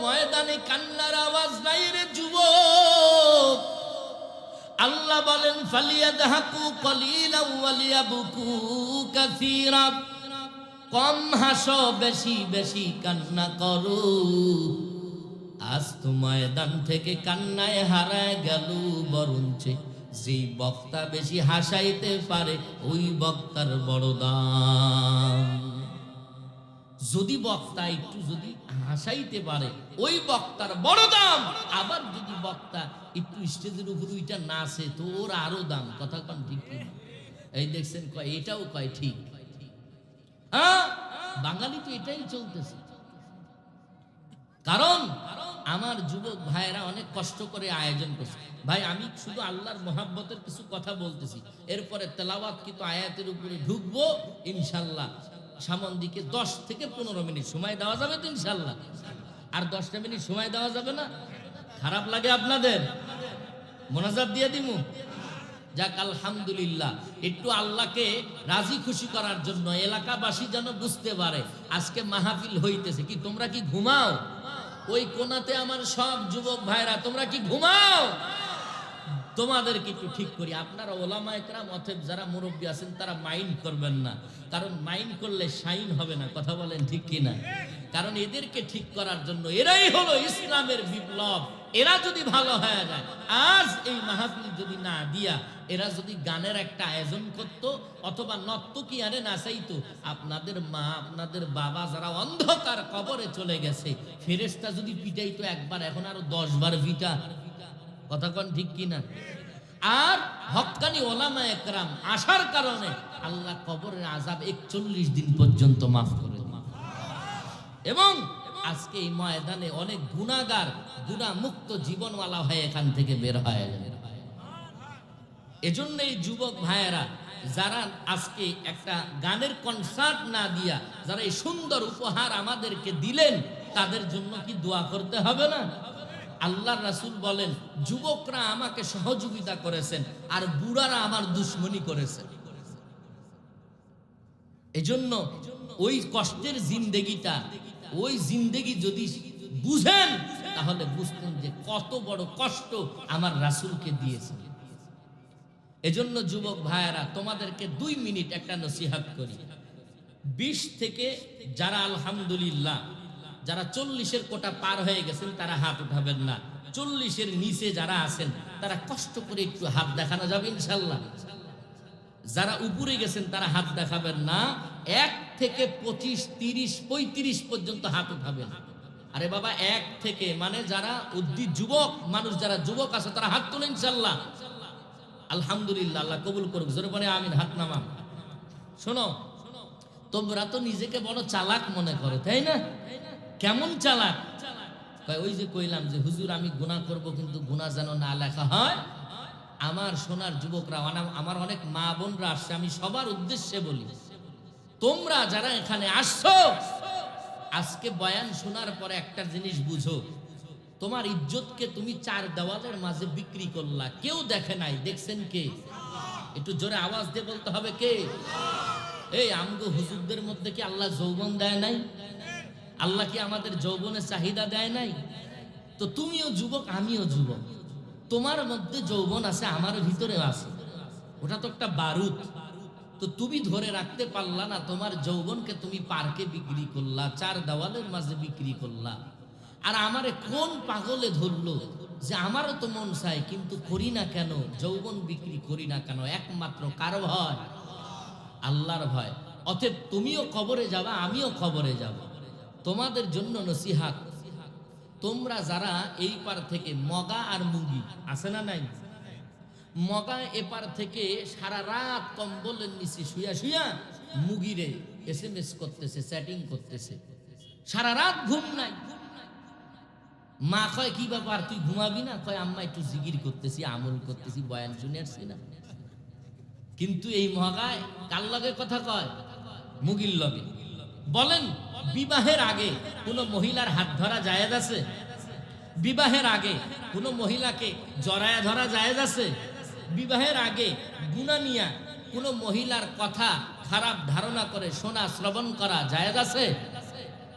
ময়দানে কান্নার আওয়াজ নাই রে যুবক। আল্লাহ বলেন, ফালিয়াদহাকু কলিলান ওয়া লিয়াবকু কাসীরা। কম হাসো, বেশি বেশি কান্না করো। আজ তো ময়দান থেকে কান্নায় হারায় গেল, বরঞ্চ যেই বক্তা বেশি হাসাইতে পারে ওই বক্তার বড় দাম। যদি বক্তা একটু যদি হাসাইতে পারে ওই বক্তার বড় দাম। আবার যদি বক্তা একটু স্টেজের উপর ওইটা নাচে তো ওর আরো দাম। কথা কোন ঠিক কি? এই দেখছেন, কয় এটাও কয় ঠিক। হ্যাঁ, বাঙালি তো এটাই চলতেছে। কারণ আমার যুবক ভাইয়েরা অনেক কষ্ট করে আয়োজন করছে। ভাই আমি শুধু আল্লাহর মহাব্বতের কিছু কথা বলতেছি, এরপরে তেলাওয়াত কিন্তু আয়াতের উপরে ঢুকবো ইনশাল্লাহ। সামন দিকে 10 থেকে 15 মিনিট সময় দেওয়া যাবে তো ইনশাল্লাহ। আর 10টা মিনিট সময় দেওয়া যাবে না? খারাপ লাগে আপনাদের? মোনাজাত দিয়ে দিমু? যাক আলহামদুলিল্লাহ। একটু আল্লাহকে রাজি খুশি করার জন্য এলাকাবাসী যেন বুঝতে পারে আজকে মাহফিল হইতেছে। কি তোমরা কি ঘুমাও? ওই কোনাতে আমার সব যুবক ভাইরা, তোমরা কি ঘুমাও? তোমাদেরকে একটু ঠিক করি। আপনারা ওলামা একরাম অতএব যারা মুরব্বী আছেন তারা মাইন্ড করবেন না, কারণ মাইন্ড করলে শাইন হবে না। কথা বলেন ঠিক কিনা? কারণ এদেরকে ঠিক করার জন্য, এরাই হলো ইসলামের বিপ্লব। এরা যদি ভালো হয়ে যায়, আজ এই মাহফিল যদি না দিয়া এরা যদি গানের একটা আয়োজন করত অথবা নর্তকী আরে নাচাইতো, আপনাদের মা আপনাদের বাবা যারা অন্ধকার কবরে চলে গেছে, ফেরেশতা যদি পিটাইতো একবার, এখন আরো 10 বার পিটা। কথা কোন ঠিক কিনা? আর হক্কানি ওলামা একরাম আসার কারণে আল্লাহ কবরের আযাব 41 দিন পর্যন্ত মাফ করে দিন। এবং আজকে এই ময়দানে অনেক গুনাহগার গুনাহমুক্ত জীবনওয়ালা হয়ে এখান থেকে বের হয়। এজন্য এই যুবক ভাইয়েরা যারা আজকে একটা গানের কনসার্ট না দিয়া যারা এই সুন্দর উপহার আমাদেরকে দিলেন, তাদের জন্য কি দোয়া করতে হবে না? আল্লাহর রাসূল বলেন, যুবকরা আমাকে সহযোগিতা করেছেন আর বুড়ারা আমার দুশমনি করেছেন। এজন্য ওই কষ্টের জিন্দেগিটা, ওই জিন্দেগি যদি বুঝেন তাহলে বুঝতেন যে কত বড় কষ্ট আমার রাসূলকে দিয়েছে। এজন্য যুবক ভাইয়েরা, তোমাদেরকে 2 মিনিট একটা নসিহত করি। 20 থেকে যারা আলহামদুলিল্লাহ যারা 40-এর কোটা পার হয়ে গেছেন তারা হাত উঠাবেন না। 40-এর নিচে যারা আছেন তারা কষ্ট করে একটু হাত দেখানো যাবে ইনশাল্লাহ। যারা উপরে গেছেন তারা হাত দেখাবেন না। 1 থেকে 25, 30, 35 পর্যন্ত হাত উঠাবেন। আরে বাবা, 1 থেকে মানে যারা যুবক মানুষ, যারা যুবক আছে তারা হাত তোলেন ইনশাল্লাহ। আলহামদুলিল্লাহ, আল্লাহ কবুল করুক। জোরে বলে আমিন, হাত নামা। শোনো, তোমরা তো নিজেকে বড় চালাক মনে করো, তাই না? কেমন চালাক? ওই যে কইলাম যে হুজুর আমি গুনাহ করব কিন্তু গুনাহ যেন না লেখা হয়। আমার সোনার যুবকরা, আমার অনেক মা বোনরা আসছে, আমি সবার উদ্দেশ্যে বলি, তোমরা যারা এখানে আসছো আজকে বয়ান শোনার পরে একটা জিনিস বুঝো, তোমার ইজ্জতকে তুমি 4 দেওয়ালের মাঝে বিক্রি করলা। কেউ দেখে নাই, দেখছেন কে? একটু জোরে আওয়াজ দিয়ে বলতে হবে কে? এই আমগো হুজুরদের মধ্যে কি আল্লাহ যৌবন দেয় নাই? আল্লাহ কি আমাদের যৌবনের চাহিদা দেয় নাই? তো তুমিও যুবক, আমিও যুবক, তোমার মধ্যে যৌবন আছে, আমার ভিতরে আছে, ওটা তো একটা বারুদ। তো তুমি ধরে রাখতে পারলা না, তোমার যৌবনকে তুমি পার্কে বিক্রি করলা, 4 দেওয়ালের মাঝে বিক্রি করলা। আর আমারে কোন পাগলে ধরলো যে আমারও তো মন চাই কিন্তু করি না কেন, যৌবন বিক্রি করি না কেন? একমাত্র কার ভয়? আল্লাহর ভয়। অতএব তুমিও কবরে যাবা, আমিও কবরে যাব। তোমাদের জন্য নসিহাত, তোমরা যারা এই পার থেকে মগা আর মুগি আছে না নাই, মগা এপার থেকে সারা রাত কম্বলের নিচে শুয়া শুয়া মুগিরে SMS করতেছে, চ্যাটিং করতেছে, সারা রাত ঘুম নাই। মা কয় কি ব্যাপার, তুই ঘুমাবি না? কয় আম্মা একটু জিকির করতেছি, আমল করতেছি, বয়ান শুনে আসছি না। কিন্তু এই মগায় কার লগে কথা কয়? মুগির লগে। বলেন, বিবাহের আগে কোন মহিলার হাত ধরা জায়েজ আছে? বিবাহের আগে কোন মহিলাকে জড়ায়া ধরা জায়েজ আছে? বিবাহের আগে গুনাহ নিয়া কোন মহিলার কথা খারাপ ধারণা করে শোনা শ্রবণ করা জায়েজ আছে?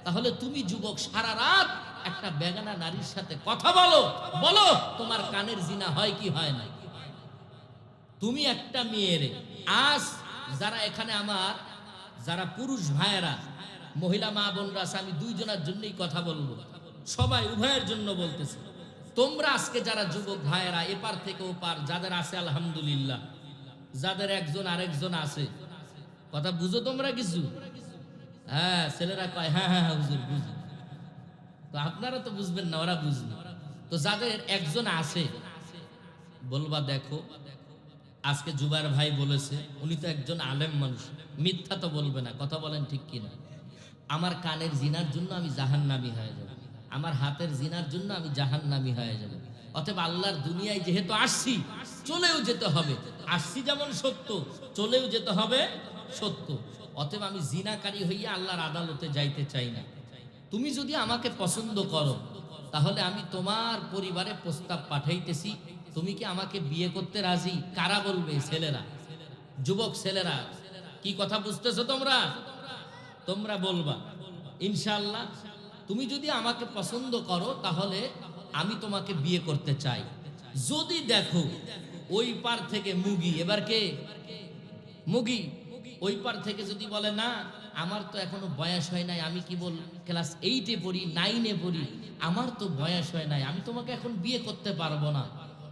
তাহলে তুমি যুবক সারা রাত একটা বেগানা নারীর সাথে কথা বলো, বলো তোমার কানের জিনা হয় কি হয় না? তুমি একটা মেয়েরে আজ যারা এখানে আমার যারা পুরুষ ভাইয়েরা, মহিলা মা বোনরা আছে, আমি 2 জনের জন্যই কথা বলবো, সবাই উভয়ের জন্য বলতেছি। তোমরা আজকে যারা যুবক ভাইয়েরা এপার থেকে ওপার যাদের আছে আলহামদুলিল্লাহ, যাদের একজন আরেকজন আছে, কথা বুঝো তোমরা কিছু? হ্যাঁ, ছেলেরা কয় হ্যাঁ হ্যাঁ হুজুর বুঝি। তো আপনারা তো বুঝবেন না, ওরা বুঝবে। তো যাদের একজন আছে বলবা, দেখো আজকে জুবাইর ভাই বলেছে, উনি তো একজন আলেম মানুষ, মিথ্যা তো বলবে না, কথা বলেন ঠিক কিনা? আমার কানের জিনার জন্য আমি জাহান্নামী হয়ে যাব, আমার হাতের জিনার জন্য আমি জাহান্নামী হয়ে যাব। অতএব আল্লাহর দুনিয়ায় যেহেতু আসছি, চলেও যেতে হবে। আসছি যেমন সত্য, চলেও যেতে হবে সত্য। অতএব আমি জিনাকারী হইয়া আল্লাহর আদালতে যাইতে চাই না। তুমি যদি আমাকে পছন্দ করো তাহলে আমি তোমার পরিবারে প্রস্তাব পাঠাইতেছি, তুমি কি আমাকে বিয়ে করতে রাজি? কারা বলবে? ছেলেরা, যুবক ছেলেরা। কি কথা বুঝতেছো তোমরা? তোমরা বলবা ইনশাআল্লাহ। তুমি যদি আমাকে পছন্দ করো তাহলে আমি তোমাকে বিয়ে করতে চাই। যদি দেখো ওই পার থেকে মুগি, এবার কে? মুগি। ওই পার থেকে যদি বলে না আমার তো এখনো বয়স হয় নাই, আমি কি বল ক্লাস 8-এ পড়ি, 9-এ পড়ি, আমার তো বয়স হয় নাই, আমি তোমাকে এখন বিয়ে করতে পারবো না,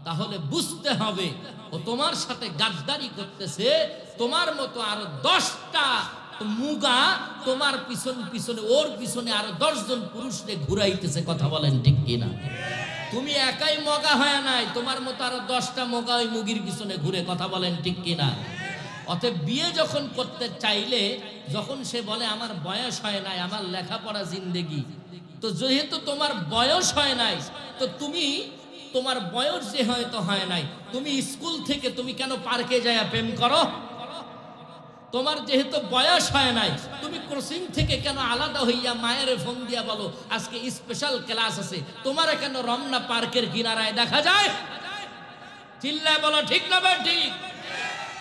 তাহলে বুঝতে হবে ও তোমার সাথে গাদ্দারি করতেছে। তোমার মতো আরো 10টা মুগা তোমার পিছনে ওর পিছনে আরো 10 জন পুরুষকে ঘুরাইতেছে, কথা বলেন ঠিক কিনা? তুমি একাই মগা হয় নাই, তোমার মতো আরো 10টা মগা ওই মুগির পিছনে ঘুরে, কথা বলেন ঠিক কিনা? অতএব বিয়ে যখন করতে চাইলে, যখন সে বলে আমার বয়স হয় নাই, আমার লেখাপড়া জিন্দেগি, তো যেহেতু তোমার বয়স হয় নাই, তো তুমি তোমার বয়স যে হয়তো হয় নাই, তুমি স্কুল থেকে তুমি কেন পার্কে যায় প্রেম করো? তোমার যেহেতু বয়স হয় নাই, তুমি কোচিং থেকে কেন আলাদা হইয়া মায়ের ফোন দিয়া বলো আজকে স্পেশাল ক্লাস আছে, তোমার কেন রমনা পার্কের কিনারায় দেখা যায়? চিল্লায় বলো ঠিক না ঠিক?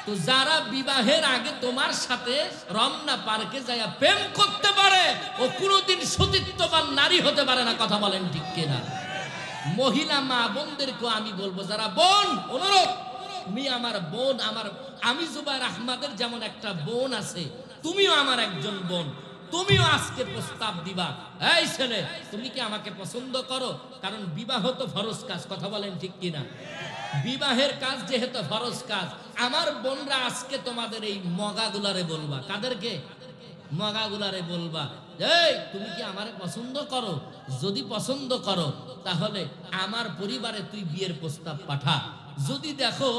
তো যারা বিবাহের আগে তোমার সাথে রমনা পার্কে যায় প্রেম করতে পারে, ও কোনোদিন সতীত্ববান নারী হতে পারে না। কথা বলেন ঠিক কিনা? মহিলা মা বোনদেরকে আমি বলবো, যারা বোন, অনুরোধ, তুমি আমার বোন, আমি জুবায়ের আহমদের যেমন একটা বোন আছে, তুমিও আমার একজন বোন, তুমিও আজকে প্রস্তাব দিবা, এই ছেলে তুমি কি আমাকে পছন্দ করো? কারণ বিবাহ তো ফরজ কাজ। কথা বলেন ঠিক কিনা? বিবাহের কাজ যেহেতু ফরজ কাজ, আমার বোনরা আজকে তোমাদের এই মগাগুলারে বলবা। কাদেরকে? মগাগুলারে বলবা, এই তুমি কি আমারে পছন্দ করো? যদি পছন্দ করো তাহলে আমার পরিবারে তুই বিয়ের প্রস্তাব পাঠা। যদি দেখো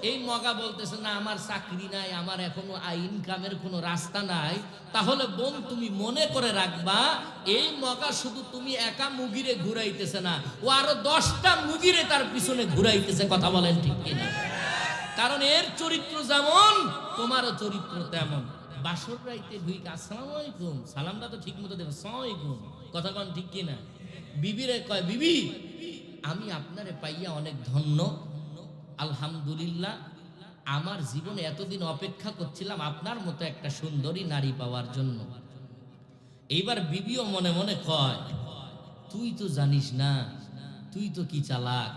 এই মগা বলতেছে না আমার চাকরি নাই, আমার এখনো ইনকামের কোনো রাস্তা নাই, তাহলে বোন তুমি মনে করে রাখবা, এই মগা শুধু তুমি একা মুগিরে ঘুরাইতেছে না, ও আরো 10টা মুগিরে তার পিছনে ঘুরাইতেছে। কথা বলেন ঠিক কিনা? কারণ এর চরিত্র যেমন, তোমারও চরিত্র তেমন। বাসর রাইতে ঢুইকে আসসালামু আলাইকুম, সালামটা তো ঠিক মতো দেবে, আসসালামু আলাইকুম, কথা বলেন ঠিক কিনা? বিবিরে কয়, বিবি আমি আপনারে পাইয়া অনেক ধন্য, আলহামদুলিল্লাহ, আমার জীবনে এতদিন অপেক্ষা করছিলাম আপনার মতো একটা সুন্দরী নারী পাওয়ার জন্য। এইবার বিবিও মনে মনে কয়, তুই তো জানিস না, তুই তো কি চালাক,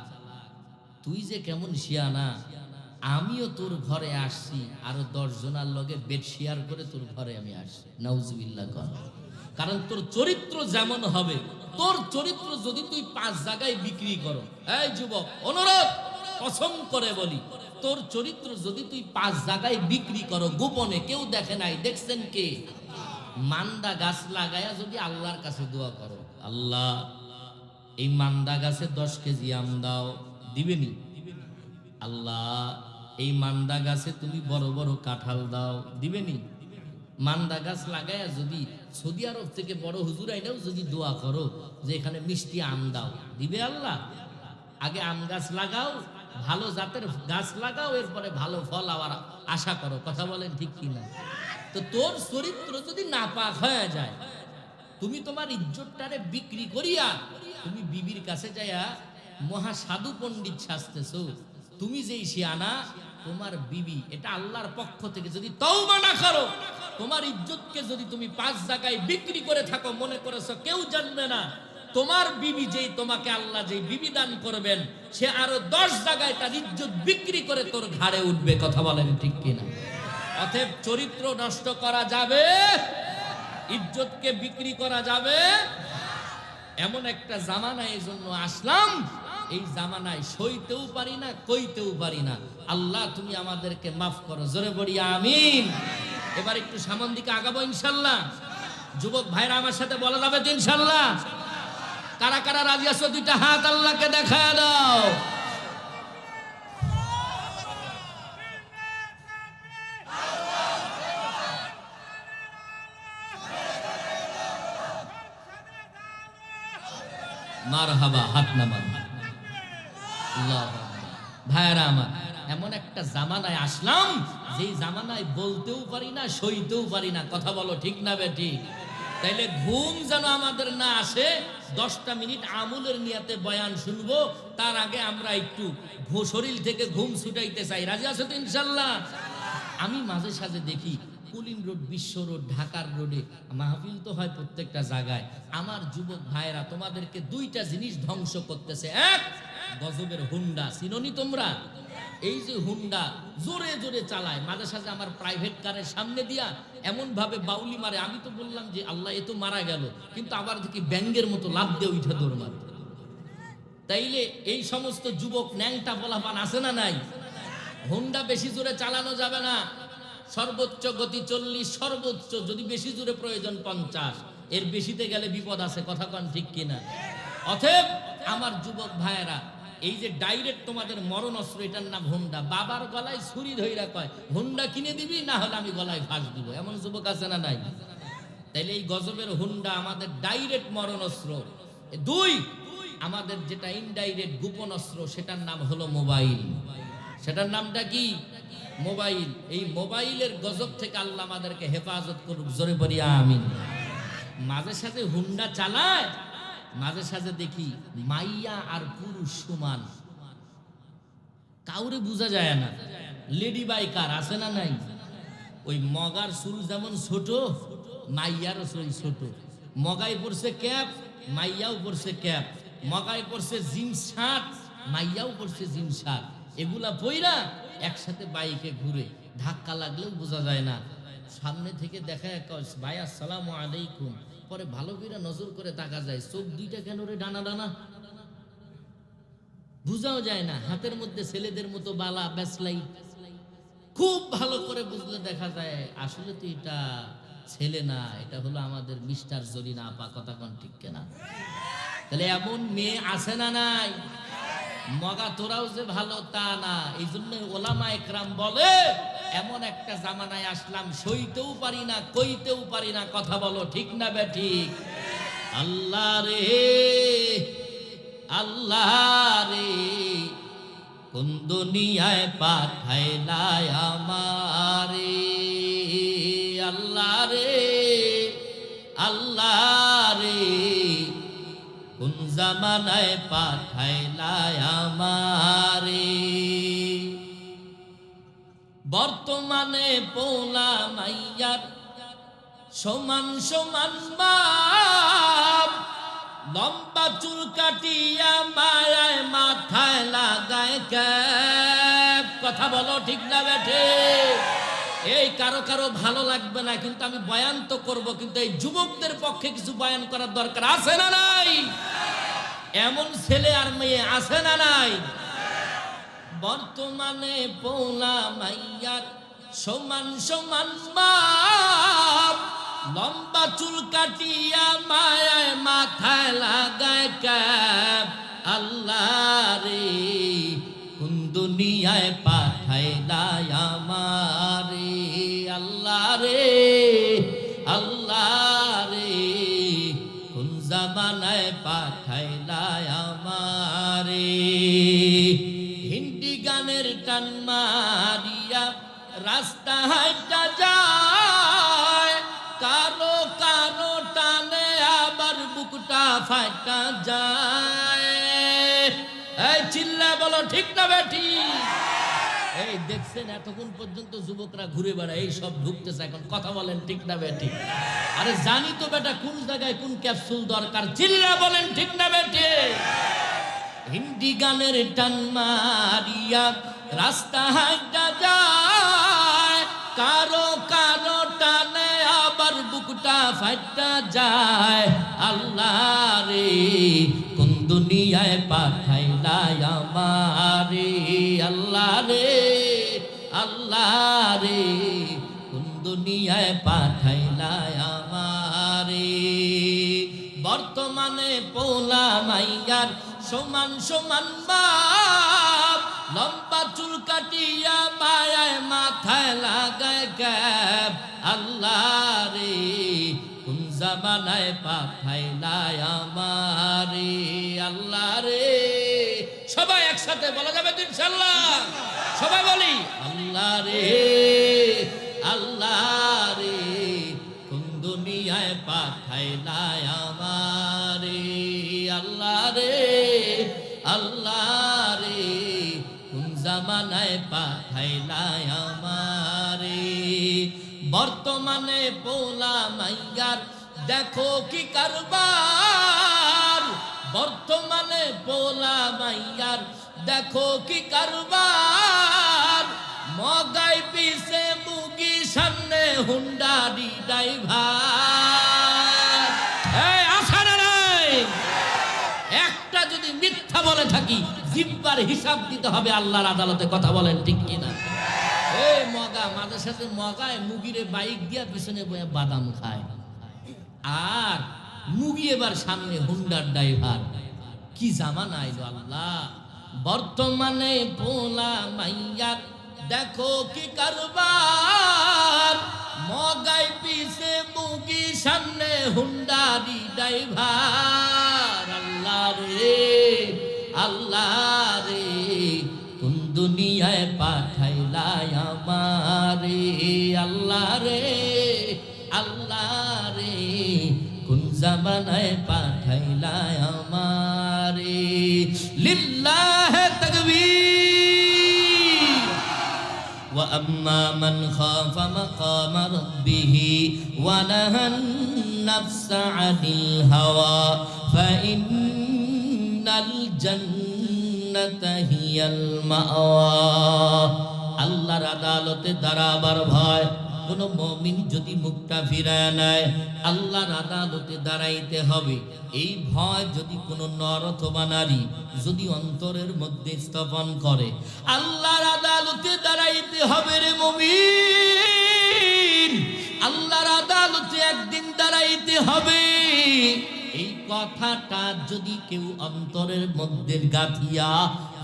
তুই যে কেমন শিয়ানা, আমিও তোর ঘরে আসছি, আরো 10 জনের লগে বেড শেয়ার করে তোর ঘরে আমি আসছি। নাউজুবিল্লাহ কর। কারণ তোর চরিত্র যেমন হবে, তোর চরিত্র যদি তুই 5 জায়গায় বিক্রি করো, এই যুবক অনুরোধ কসম করে বলি, তোর চরিত্র যদি তুই 5 জায়গায় বিক্রি করো গোপনে, কেউ দেখে নাই, দেখছেন কে? মান্দা গাছ লাগায়া যদি আল্লাহর কাছে দোয়া করো, আল্লাহ এই মান্দা গাছে 10 কেজি আম দাও, দিবেনি? আল্লাহ এই মান্দা গাছে তুমি বড় বড় কাঁঠাল দাও, দিবেনি? মান্দা গাছ লাগায়া যদি সৌদি আরব থেকে বড় হুজুর আইনাও যদি দোয়া করো যে এখানে মিষ্টি আম দাও, দিবে আল্লাহ? আগে আম গাছ লাগাও, ভালো জাতের গাছ লাগাও, এরপরে ভালো ফল আবার আশা করো। কথা বলেন ঠিক কিনা? তো তোর চরিত্র যদি নাপাক হয়ে যায়, তুমি তোমার ইজ্জতটারে বিক্রি করিয়া তুমি বিবির কাছে যাইয়া মহা সাধু পণ্ডিত সাজতেছো, তুমি যেই শিয়ানা, তোমার বিবি, এটা আল্লাহর পক্ষ থেকে যদি তওবা না করো, তোমার ইজ্জতকে যদি তুমি 5 জায়গায় বিক্রি করে থাকো, মনে করেছো কেউ জানবে না, তোমার বিবি যেই তোমাকে আল্লাহ যেই বিবি দান করবেন, সে আরো 10 জায়গায় তার ইজ্জত বিক্রি করে তোর ঘাড়ে উঠবে। কথা বলেন ঠিক কিনা? অতএব চরিত্র নষ্ট করা যাবে, ইজ্জতকে বিক্রি করা যাবে। এমন একটা জামানায় এই জন্য আসলাম, এই জামানায় সইতেও পারি না, কইতেও পারি না। আল্লাহ তুমি আমাদেরকে মাফ করো, জোরে বলি আমিন। এবার একটু সামন দিকে আগাবো ইনশাল্লাহ। যুবক ভাইরা আমার সাথে বলা যাবে তো ইনশাল্লাহ? কারা কারা রাজি আছো? 2টা হাত আল্লাহকে দেখায় দাও। মারহাবা, হাত নামান। আল্লাহু আকবার। ভাইরা আমার, এমন একটা জামানায় আসলাম, যেই জামানায় বলতেও পারি না, সইতেও পারি না। কথা বলো ঠিক না বেঠিক? তাইলে ঘুম যেন আমাদের না আসে, 10টা মিনিট আমলের নিয়াতে বয়ান শুনবো, তার আগে আমরা একটু শরীর থেকে ঘুম ছুটাইতে চাই। রাজি আছো তো ইনশাল্লাহ? আমি মাঝে সাঝে দেখি কুলিন রোড, বিশ্ব রোড, ঢাকার রোডে মাহফিল তো হয় প্রত্যেকটা জায়গায়। আমার যুবক ভাইয়েরা তোমাদেরকে 2টা জিনিস ধ্বংস করতেছে। এক, গজবের হুন্ডা। চিনোনি তোমরা? এই যে হুন্ডা জোরে জোরে চালায়, মাঝে সাঝে আমার প্রাইভেট কারের সামনে দিয়া এমন ভাবে বাউলি মারে, আমি তো বললাম যে আল্লাহ এ তো মারা গেল, কিন্তু আবার দেখি ব্যাঙ্গের মতো লাফ দিয়ে উঠে দৌড় মারে। তাইলে এই সমস্ত যুবক ন্যাংটা বলাপান আছে না নাই? হুন্ডা বেশি জোরে চালানো যাবে না, সর্বোচ্চ গতি 40, সর্বোচ্চ যদি বেশি জোরে প্রয়োজন 50, এর বেশিতে গেলে বিপদ আছে। কথা কন ঠিক কিনা? অতএব আমার যুবক ভাইয়েরা, এই যে ডাইরেক্ট তোমাদের মরণ অস্ত্র, এটার নাম হুন্ডা। বাবার গলায় ছুরি ধইরা কয় হুন্ডা কিনে দিবি, না হলে আমি গলায় ফাঁস দিব। এমন যুবক আছে না নাই? তাইলে এই গজবের হুন্ডা আমাদের ডাইরেক্ট মরণ অস্ত্র। দুই, আমাদের যেটা ইনডাইরেক্ট গোপন অস্ত্র, সেটার নাম হলো মোবাইল। সেটার নামটা কি? মোবাইল। এই মোবাইলের গজব থেকে আল্লাহ আমাদেরকে হেফাজত করুক, জোরে বলি আমিন। মাঝে সাঝে হুন্ডা চালায়, মাঝে সাঝে দেখি মাইয়া আর পুরুষ সমান, কাউরে বোঝা যায় না। লেডি বাইকার আছে না নাই? ওই মগার চুল যেমন ছোট, মাইয়ারও চুল ছোট। মগাই পড়ছে ক্যাপ, মাইয়াও পড়ছে ক্যাপ। মগাই পড়ছে জিন্স শার্ট, মাইয়াও পড়ছে জিন্স শার্ট। এগুলা পইরা একসাথে বাইকে ঘুরে, ধাক্কা লাগলেও বোঝা যায় না। সামনে থেকে দেখা ভাই আসসালামু আলাইকুম, পরে ভালো করে নজর করে তাকা যায়, চোখ দুইটা কেন রে ডানা ডানা, বুঝাও যায় না। হাতের মধ্যে ছেলেদের মতো বালা ব্যাসলাই, খুব ভালো করে বুঝলে দেখা যায় আসলে তো এটা ছেলে না, এটা হলো আমাদের মিস্টার জরিনা আপা। কথা কোন ঠিক কেনা? তাহলে এমন মেয়ে আছে না নাই? মগা তোরাও যে ভালো তা না। এই জন্য ওলামা একরাম বলে এমন একটা জামানায় আসলাম, সইতেও পারি না, কইতেও পারি না। কথা বলো ঠিক না বেঠিক? আল্লাহ রে আল্লাহ রে, কোন দুনিয়ায় পাঠাইলা আমারে। আল্লাহ রে আল্লাহ রে, কোন জামানায় পাঠাইলা আমারে। বর্তমানে পোলা মাইয়ার সমান সমান বাপ, লম্বা চুল কাটিয়া মায়ায় মাথায় লাগায় ক্যাপ। কথা বলো ঠিক না বেঠে? এই কারো কারো ভালো লাগবে না, কিন্তু আমি বয়ান তো করবো, কিন্তু এই যুবকদের পক্ষে কিছু বয়ান করার দরকার আছে না নাই? এমন ছেলে আর মেয়ে আছে না নাই? বর্তমানে পোলা মাইয়ার সমান সমান বাপ, লম্বা চুল কাটিয়া মায়ায় মাথায় লাগায় ক্যাপ। আল্লাহ রে, কোন দুনিয়ায় পাঠাইলা আমারে। আল্লাহ রে আল্লাহ রে, কোন জামানায় পাঠাইলা আমারে। হিন্দি গানের টান মারিয়া রাস্তা হাইটা যায়, কারো কারো টানে আবার বুকটা ফাটা যায়। এই চিল্লা বলো ঠিক না বেটি? এই দেখছেন এতক্ষণ পর্যন্ত যুবকরা ঘুরে বেড়ায়, এই সব ঢুকতেছে এখন। কথা বলেন ঠিক না বেটি? আরে জানি তো বেটা কোন জায়গায় কোন ক্যাপসুল দরকার। চিল্লা বলেন ঠিক না বেটি? হিন্দি গানের টান মারিয়া রাস্তা হাইটা যায়, কারো কারো টানে আবার বুকটা ফাটা যায়। আল্লাহ রে, কোন দুনিয়ায় পাঠাইলা আমারে। আল্লাহ রে আল্লাহ রে, কোন দুনিয়ায় পাঠাইলা আমারে। বর্তমানে পোলা মাইয়ার সমান সমান বাপ, লম্বা চুল কাটিয়া মায়ায় মাথায় লাগায় ক্যাপ। আল্লাহ রে, কোন জামানায় পাঠাইলা আমারে। আল্লাহ রে, সবাই একসাথে বলা যাবে তো ইনশাআল্লাহ? সবাই বলি আল্লাহ রে আল্লাহ রে, কোন দুনিয়ায় পাঠাইলা আমারে। আল্লাহ রে আল্লাহ রে, কোন জামানায় পাঠাইলা আমারে। বর্তমানে পোলা মাইয়ার দেখো কি কারবার, বর্তমানে পোলা মাইয়ার দেখো কি কারবার। মগাই পিছে মুগি, সামনে হুন্ডারি ড্রাইভার। এই আশা না নাই? একটা যদি মিথ্যা বলে থাকি, জিব্বার হিসাব দিতে হবে আল্লাহর আদালতে। কথা বলেন ঠিক কিনা? এই মগা মাঝে সাথে মগায় মুগিরে বাইক দিয়া পিছনে বয়ে বাদাম খায়, আর মুগি এবার সামনে হুন্ডার ড্রাইভার। কি জামানা আইলো আল্লাহ! বর্তমানে পোলা মাইয়ার দেখো কি কারবার, মগাই পিছে মুগি সামনে হুন্ডারি ড্রাইভার। আল্লাহ রে আল্লাহ রে, কোন দুনিয়ায় পাঠাইলাই আমারে। আল্লাহ রে আল্লাহ রে, কোন জামানায় পাঠাইলাই আমারে। লিল্লাহ তাকবীর। ওয়া আম্মা মান খাফা মাকামা রাব্বিহি ওয়া নাহান নাফসা আনিল হাওয়া ফাইন্নাল জান্নাতা হিয়াল মাওয়া। আল্লাহর আদালতে দাঁড়াবার ভয় কোন মুমিন যদি মুখটা ফিরায় নেয়, আল্লাহর আদালতে দাঁড়াইতে হবে, এই ভয় যদি কোনো নর অথবা নারী যদি অন্তরের মধ্যে স্থাপন করে, আল্লাহর আদালতে দাঁড়াইতে হবে রে মুমিন, আল্লাহর আদালতে একদিন দাঁড়াইতে হবে। এই কথাটা যদি কেউ অন্তরের মধ্যে গাঁথিয়া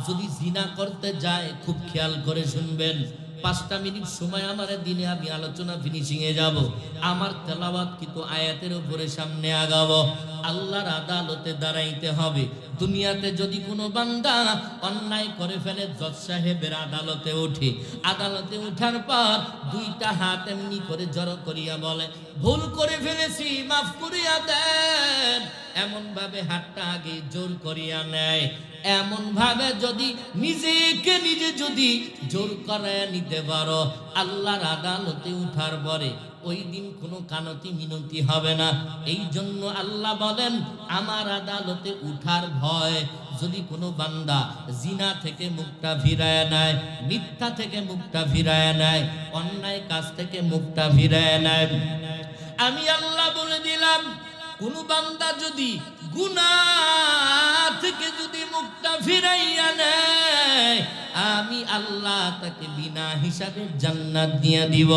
যদি জিনা করতে যায়, খুব খেয়াল করে শুনবেন। 5টা মিনিট সময় আমার দিনে, আমি আলোচনা ফিনিশিং এ যাব। আমার তেলাওয়াত কিন্তু আয়াতের উপরে সামনে আগাবো। আল্লাহর আদালতে দাঁড়াইতে হবে। দুনিয়াতে যদি কোনো বান্দা অন্যায় করে ফেলে, জজ সাহেবের আদালতে ওঠে, আদালতে ওঠার পর 2টা হাত এমনি করে জড়ো করিয়া বলে, ভুল করে ফেলেছি, মাফ করিয়া দেন। এমন ভাবে হাতটা আগে জোর করিয়া নেয়। এমন ভাবে যদি নিজেকে নিজে যদি জোর করায় নিতে পারো, আল্লাহর আদালতে উঠার পরে ওই দিন কোনো কানতি মিনতি হবে না। এই জন্য আল্লাহ বলেন, আমার আদালতে উঠার ভয় যদি কোনো বান্দা জিনা থেকে মুখটা ফিরায় নেয়, মিথ্যা থেকে মুখটা ফিরায় নেয়, অন্যায় কাজ থেকে মুখটা ফিরায় নেয়, আমি আল্লাহ বলে দিলাম, কোন বান্দা যদি গুনাহ থেকে যদি মুখটা ফিরাইয়া নেয়, আমি আল্লাহ তাকে বিনা হিসাবে জান্নাত দিয়ে দিব।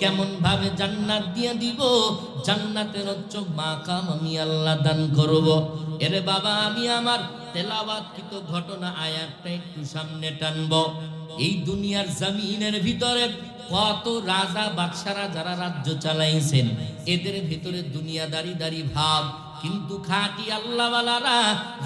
কেমন ভাবে জান্নাত দিয়ে দিব? জান্নাতের উচ্চ মাকাম আমি আল্লাহ দান করব। এরে বাবা, আমি আমার তেলাওয়াতকৃত ঘটনা আয়াতটা একটু সামনে টানবো। এই দুনিয়ার জমিনের ভিতরে কত রাজা বাদশারা যারা রাজ্য চালাইছেন, এদের ভিতরে দুনিয়াদারি ভাব, কিন্তু খাঁটি আল্লাহওয়ালারা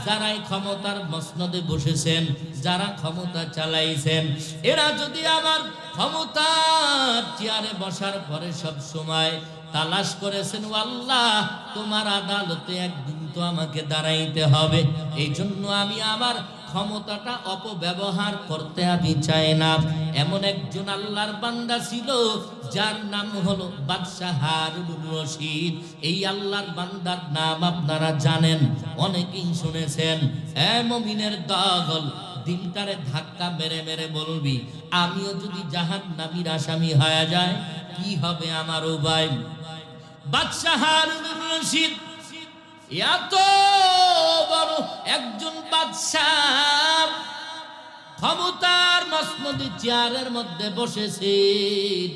যারাই ক্ষমতার মসনদে বসেছেন, যারা ক্ষমতা চালাইছেন, এরা যদি আমার ক্ষমতার চেয়ারে বসার পরে সব সময় তালাশ করেছেন, ও আল্লাহ তোমার আদালতে একদিন তো আমাকে দাঁড়াইতে হবে, এই জন্য আমি আমার ক্ষমতাটা অপব্যবহার করতে আমি চাই না। এমন একজন আল্লাহর বান্দা ছিল, যার নাম হলো বাদশাহ হারুনুর রশিদ। এই আল্লাহর বান্দার নাম আপনারা জানেন, অনেকেই শুনেছেন। এ মুমিনের দল, দিলটারে ধাক্কা মেরে মেরে বলবি, আমিও যদি জাহান্নামীর আসামি হয়ে যায়, কি হবে আমার উপায়? বাদশাহ হারুনুর রশিদ এত বড় একজন বাদশাহ, ক্ষমতার মসনদে চেয়ারের মধ্যে বসেছেন।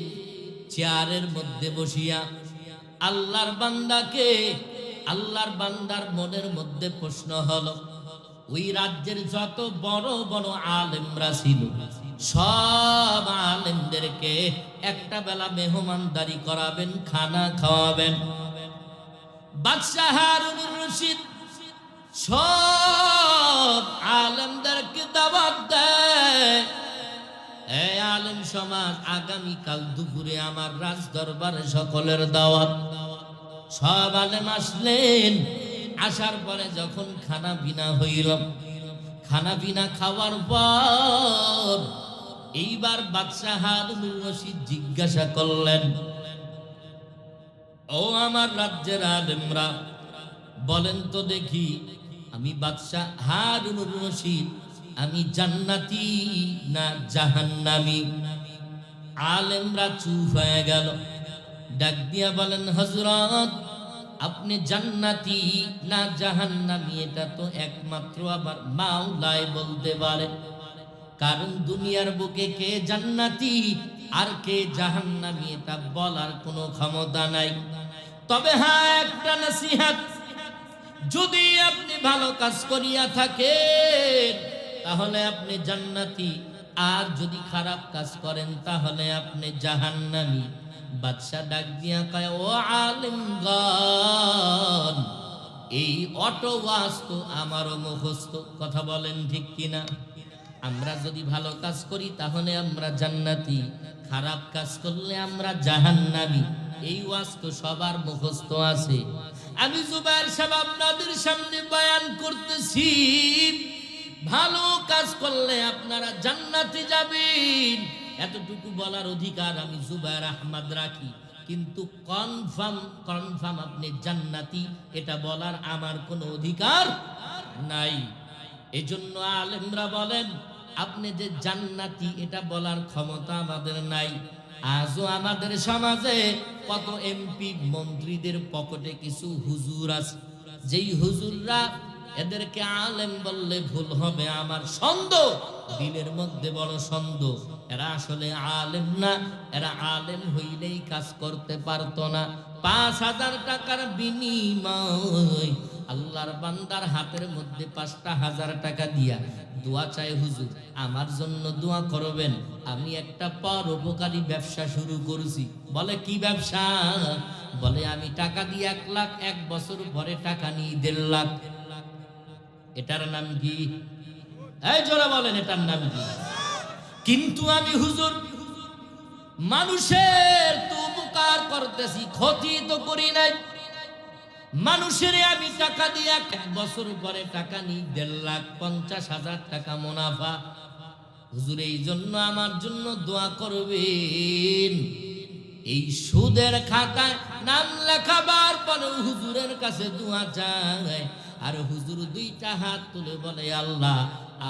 চেয়ারের মধ্যে বসিয়া আল্লাহর বান্দাকে, আল্লাহর বান্দার মনের মধ্যে প্রশ্ন হলো, ওই রাজ্যের যত বড় বড় আলেমরা ছিল, সব আলেমদেরকে একটা বেলা মেহমানদারি করাবেন, খানা খাওয়াবেন। বাদশাহ হারুনুর রশিদ সব আলেমদেরকে দাওয়াত দেয়, এই আলেম সমাজ, আগামীকাল দুপুরে আমার রাজ দরবারে সকলের দাওয়াত। সব আলেম আসলেন। আসার পরে যখন খানা পিনা হইল, খানা পিনা খাওয়ার পর এইবার বাদশাহ হারুনুর রশিদ জিজ্ঞাসা করলেন, ও আমার রাজ্যের আলেমরা, বলেন তো দেখি, আমি বাদশাহ হারুনুর রশিদ, আমি জান্নাতি না জাহান্নামী? আলেমরা চুপ হয়ে গেল। ডাক দিয়া বলেন, হযরত, আপনি জান্নাতি না জাহান্নামী এটা তো একমাত্র আবার মাওলাই বলতে পারে, কারণ দুনিয়ার বুকে কে জান্নাতি আর কে জাহান্নামী এটা বলার কোনো ক্ষমতা নাই। তবে হ্যাঁ, একটা নসিহত, যদি আপনি ভালো কাজ করিয়া থাকেন, তাহলে আপনি জান্নাতি, আর যদি খারাপ কাজ করেন তাহলে আপনি জাহান্নামী। বাদশা ডাক দিয়া কয়, ও আলেমগণ, এই অটো ওয়াজ তো আমারও মুখস্থ। কথা বলেন ঠিক কিনা? আমরা যদি ভালো কাজ করি তাহলে আমরা জান্নাতি, খারাপ কাজ করলে আমরা জাহান্নামী। এই ওয়াজ তো সবার মুখস্থ আছে। আমি জুবায়ের সাহেব আপনাদের সামনে বয়ান করতেছি, ভালো কাজ করলে আপনারা জান্নাতে যাবেন, এতটুকু বলার অধিকার আমি জুবায়ের আহমদ রাখি। কিন্তু কনফার্ম আপনি জান্নাতি এটা বলার আমার কোনো অধিকার নাই। এজন্য আলেমরা বলেন, আপনি যে জান্নাতি এটা বলার ক্ষমতা আমাদের নাই। আজও আমাদের সমাজে কত এমপি মন্ত্রীদের পকেটে কিছু হুজুর আছে, যেই হুজুররা, এদেরকে আলেম বললে ভুল হবে, আমার সন্দেহ, দিলের মধ্যে বড় সন্দেহ, এরা আসলে আলেম না। এরা আলেম হইলেই কাজ করতে পারতো না। 5,000 টাকার বিনিময় আল্লাহর বান্দার হাতের মধ্যে 5,000 টাকা দিয়া দোয়া চাই, হুজুর আমার জন্য দোয়া করবেন, আমি একটা পরোপকারী ব্যবসা শুরু করেছি। বলে কি ব্যবসা? বলে আমি টাকা দিয়ে 1 লাখ, 1 বছর পরে টাকা নিয়ে 1.5 লাখ। এটার নাম কি? এই জোরে বলেন, এটার নাম কি? কিন্তু আমি হুজুর মানুষের তো উপকার করতেছি, ক্ষতি তো করি নাই। মানুষের আমি টাকা দিয়ে 1 বছর পরে টাকা নিই 1.5 লাখ, 50,000 টাকা মুনাফা। হুজুর এই জন্য আমার জন্য দোয়া করবেন। এই সুদের খাতায় নাম লেখাবার পরে হুজুরের কাছে দোয়া চায়, আর হুজুর 2টা হাত তুলে বলে, আল্লাহ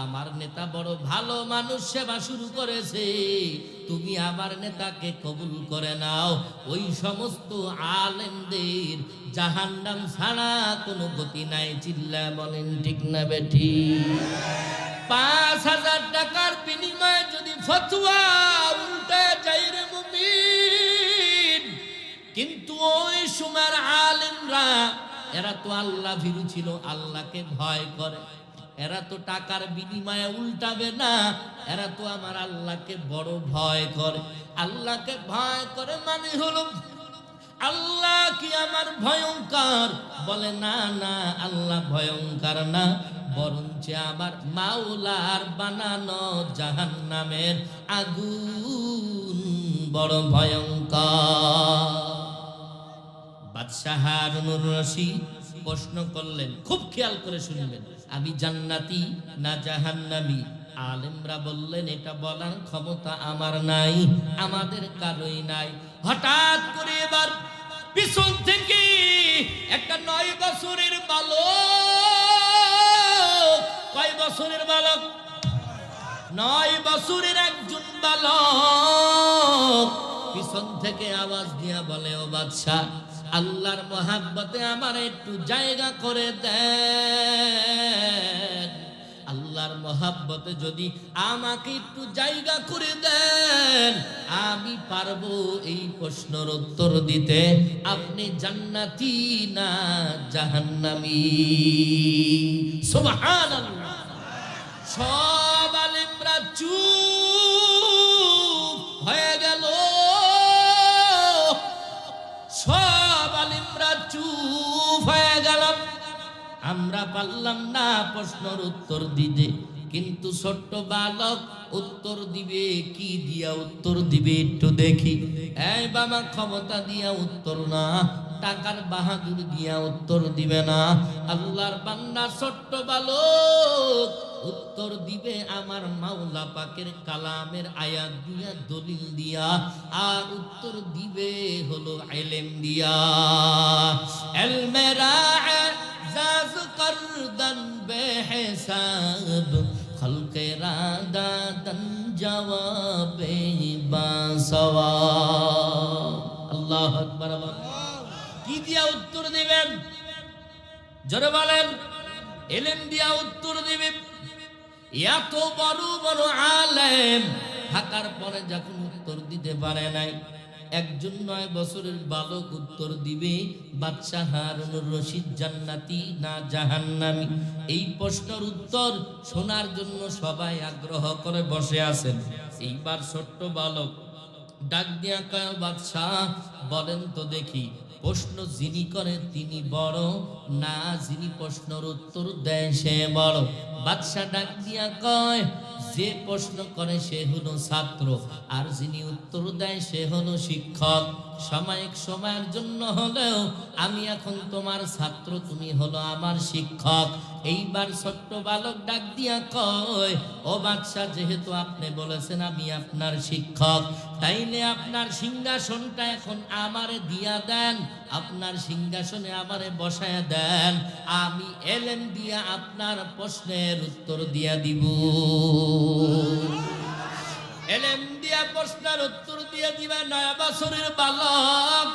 আমার নেতা বড় ভালো মানুষ, সেবা শুরু করেছে, তুমি আমার নেতাকে কবুল করে নাও। ওই সমস্ত আলেমদের জাহান্নাম ছাড়া কোনো গতি নাই। চিল্লা বলেন ঠিক না বেঠি? 5,000 টাকার বিনিময়ে যদি ফতোয়া উল্টে যায় রে মুমিন। কিন্তু ওই সময়ের আলেমরা, এরা তো আল্লাহ ভীরু ছিল, আল্লাহকে ভয় করে। এরা তো টাকার বিনিময়ে উল্টাবে না, এরা তো আমার আল্লাহকে বড় ভয় করে। আল্লাহকে ভয় করে মানে হলো, আল্লাহ কি আমার ভয়ঙ্কর? বলে না না, আল্লাহ ভয়ঙ্কর না, বরঞ্চ আমার মাওলার বানানো জাহান্নামের আগুন বড় ভয়ঙ্কর। বাদশাহ হারুনুর রশিদ প্রশ্ন করলেন, খুব খেয়াল করে শুনবেন, আমি জান্নাতি না জাহান্নামী? আলেমরা বললেন, এটা বলার ক্ষমতা আমার নাই, আমাদের কারোই নাই। হঠাৎ করে এবার পিছন থেকে একটা 9 বছরের বালক, কয় বছরের বালক? 9 বছরের একজন বালক পিছন থেকে আওয়াজ দিয়া বলে, ও বাদশাহ, আল্লাহর মহাব্বতে আমার একটু জায়গা করে দেন। আল্লাহর মহাব্বতে যদি আমাকে একটু জায়গা করে দেন, আমি পারবো এই প্রশ্নের উত্তর দিতে, আপনি জান্নাতি না জাহান্নামী? সুবহানাল্লাহ। সব আলেমরা চুপ হয়ে গেল, সব আলেমরা চুপ হয়ে গেল। আমরা পারলাম না প্রশ্নের উত্তর দিতে, কিন্তু ছোট্ট বালক উত্তর দিবে। কি দিয়া উত্তর দিবে একটু দেখি। এই বাবা, ক্ষমতা দিয়া উত্তর না, টাকার বাহাদুর দিয়া উত্তর দিবে না। আল্লাহর বান্দা ছোট্ট বালক উত্তর দিবে আমার মাওলা পাকের কালামের আয়াত দিয়া, দলিল দিয়া, আর উত্তর দিবে হলো ইলম দিয়া। ইলমেরা জাজ করদন বেহিসাব, খলকেরা দাদন জবাবে বাসওয়াব। আল্লাহু আকবার। কি দিয়া উত্তর দিবেন? জোরে বলেন। ইলম দিয়া উত্তর দিবেন। এত বড় বড় আলেম থাকার পরে যখন উত্তর দিতে পারে নাই, একজন 9 বছরের বালক উত্তর দিবে, বাদশাহ হারুনুর রশিদ জান্নাতি না জাহান্নামী? এই প্রশ্নের উত্তর শোনার জন্য সবাই আগ্রহ করে বসে আছেন। এইবার ছোট্ট বালক ডাক দিয়া কয়, বাদশাহ বলেন তো দেখি, প্রশ্ন যিনি করে তিনি বড় না যিনি প্রশ্নের উত্তর দেয় সে বড়? বাদশাহ ডাক দিয়া কয়, যে প্রশ্ন করে সে হলো ছাত্র, আর যিনি উত্তর দেয় সে হলো শিক্ষক। সাময়িক সময়ের জন্য হলেও আমি এখন তোমার ছাত্র, তুমি হলো আমার শিক্ষক। এইবার ছোট্ট বালক ডাক দিয়া কয়, ও বাদশাহ, যেহেতু আপনি বলেছেন আমি আপনার শিক্ষক, তাইলে আপনার সিংহাসনটা এখন আমারে দিয়া দেন, আপনার সিংহাসনে আমারে বসায় দেন, আমি এলেম দিয়া আপনার প্রশ্নের উত্তর দিয়া দিব। এলেম দিয়া প্রশ্নের উত্তর দিয়া দিবা 9 বছরের বালক।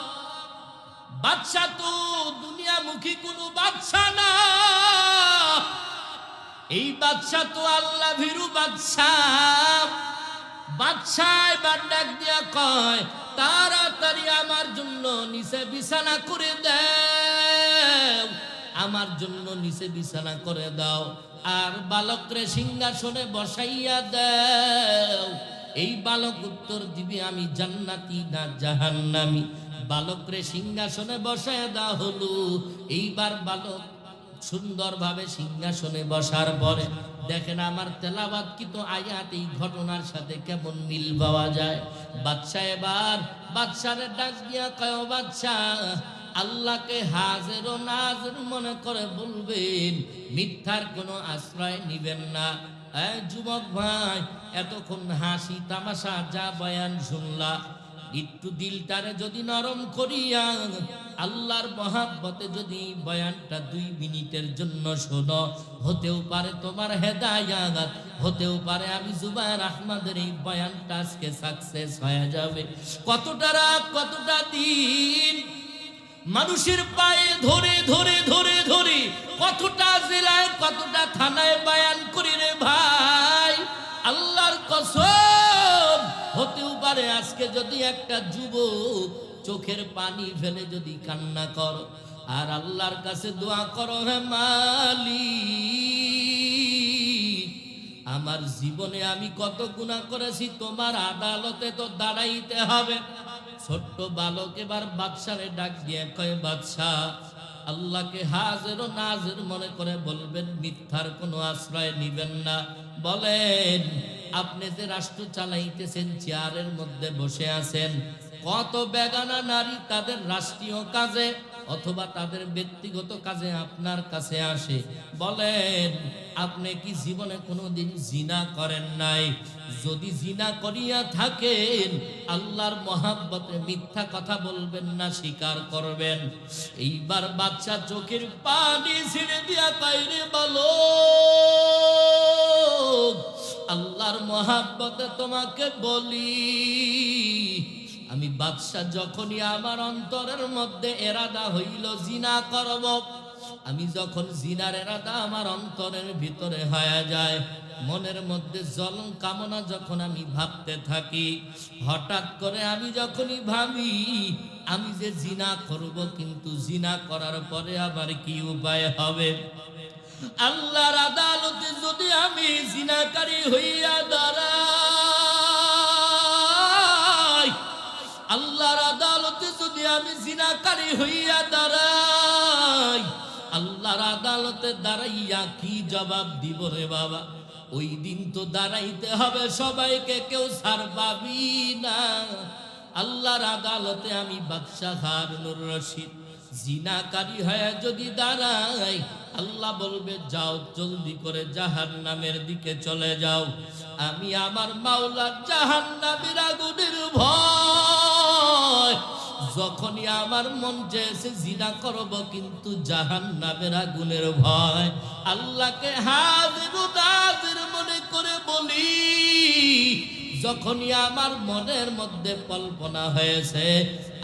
বাদশা তো দুনিয়ামুখী কোনো বাদশা না, এই বাদশা তো আল্লাহ ভীরু বাদশা। বাদশাহ এবার ডাক দিয়া কয়, তাড়াতাড়ি আমার জন্য নিচে বিছানা করে দাও, আমার জন্য নিচে বিছানা করে দাও, আর বালকরে সিংহাসনে বসাইয়া দাও। এই বালক উত্তর দিবে, আমি জান্নাতি না জাহান্নামী? বালকরে সিংহাসনে বসাইয়া দেওয়া হলো। এইবার বালক সুন্দরভাবে সিংহাসনে বসার পরে দেখেন আমার তেলাওয়াতকৃত আয়াত এই ঘটনার সাথে কেমন মিল পাওয়া যায়। বাদশা এবার বাদশারে ডাক দিয়া কয়, বাদশাহ আল্লাহকে হাজির ও নাজির মনে করে বলবেন, মিথ্যার কোনো আশ্রয় নিবেন না। যুবক ভাই, এতক্ষণ হাসি তামাশা যা বয়ান শুনলা, একটু দিলটারে যদি নরম করিয়া আল্লাহর মহাব্বতে যদি বয়ানটা 2 মিনিটের জন্য শোনো, হতেও পারে তোমার হেদায়াত, হতেও পারে আমি জুবায়ের আহমদের এই বয়ানটা আজকে সাকসেস হয়ে যাবে। কতটা রাত, কতটা দিন মানুষের পায়ে ধরে ধরে ধরে ধরে কতটা জেলায় কতটা থানায় বয়ান করি রে ভাই, আল্লাহর কসম হতেও পারে আজকে যদি একটা যুবক চোখের পানি ফেলে যদি কান্না করো আর আল্লাহর কাছে দোয়া করো, হে মালিক আমার জীবনে আমি কত গুনাহ করেছি, তোমার আদালতে তো দাঁড়াইতে হবে। ছোট্ট বালক এবার বাদশারে ডাক দিয়ে কয়, বাদশাহ আল্লাহকে হাজির ও নাজির মনে করে বলবেন, মিথ্যার কোনো আশ্রয় নিবেন না। বলেন আপনি যে রাষ্ট্র চালাইতেছেন, চেয়ারের মধ্যে বসে আছেন, কত বেগানা নারী তাদের রাষ্ট্রীয় কাজে অথবা তাদের ব্যক্তিগত কাজে আপনার কাছে আসে। বলেন আপনি কি জীবনে কোনোদিন জিনা করেন নাই? যদি জিনা করিয়া থাকেন আল্লাহর মহাব্বতে মিথ্যা কথা বলবেন না, স্বীকার করবেন। এইবার বাচ্চা চোখের পানি ছেড়ে দিয়া বাইরে বলো, আল্লাহর মহাব্বতে তোমাকে বলি, আমি বাদশা যখনই আমার অন্তরের মধ্যে এরাদা হইল জিনা করব, আমি যখন জিনার এরাদা আমার অন্তরের ভিতরে হয়ে যায়, মনের মধ্যে জলন কামনা যখন আমি ভাবতে থাকি, হঠাৎ করে আমি যখনই ভাবি আমি যে জিনা করব, কিন্তু জিনা করার পরে আবার কি উপায় হবে? আল্লাহর আদালতে যদি আমি জিনাকারী হইয়া দাঁড়াই, আল্লাহর আদালতে যদি আমি জিনাকারী হইয়া দাঁড়াই, আল্লাহর আদালতে দাঁড়াইয়া কি জবাব দিব রে বাবা? ওই দিন তো দাঁড়াইতে হবে সবাইকে, কেউ ছাড় পাবি না। আল্লাহর আদালতে আমি বাদশা হারুনুর রশিদ জিনাকারী হয়ে যদি দাঁড়াই, আল্লাহ বলবে যাও জলদি করে জাহান্নামের দিকে চলে যাও। আমি আমার মাওলার জাহান্নামের আগুনের ভয় যখনই আমার মন চেয়েছে জিনা করব, কিন্তু জাহান্নামের আগুনের ভয় আল্লাহকে হাজির ও নাজির মনে করে বলি। যখনই আমার মনের মধ্যে কল্পনা হয়েছে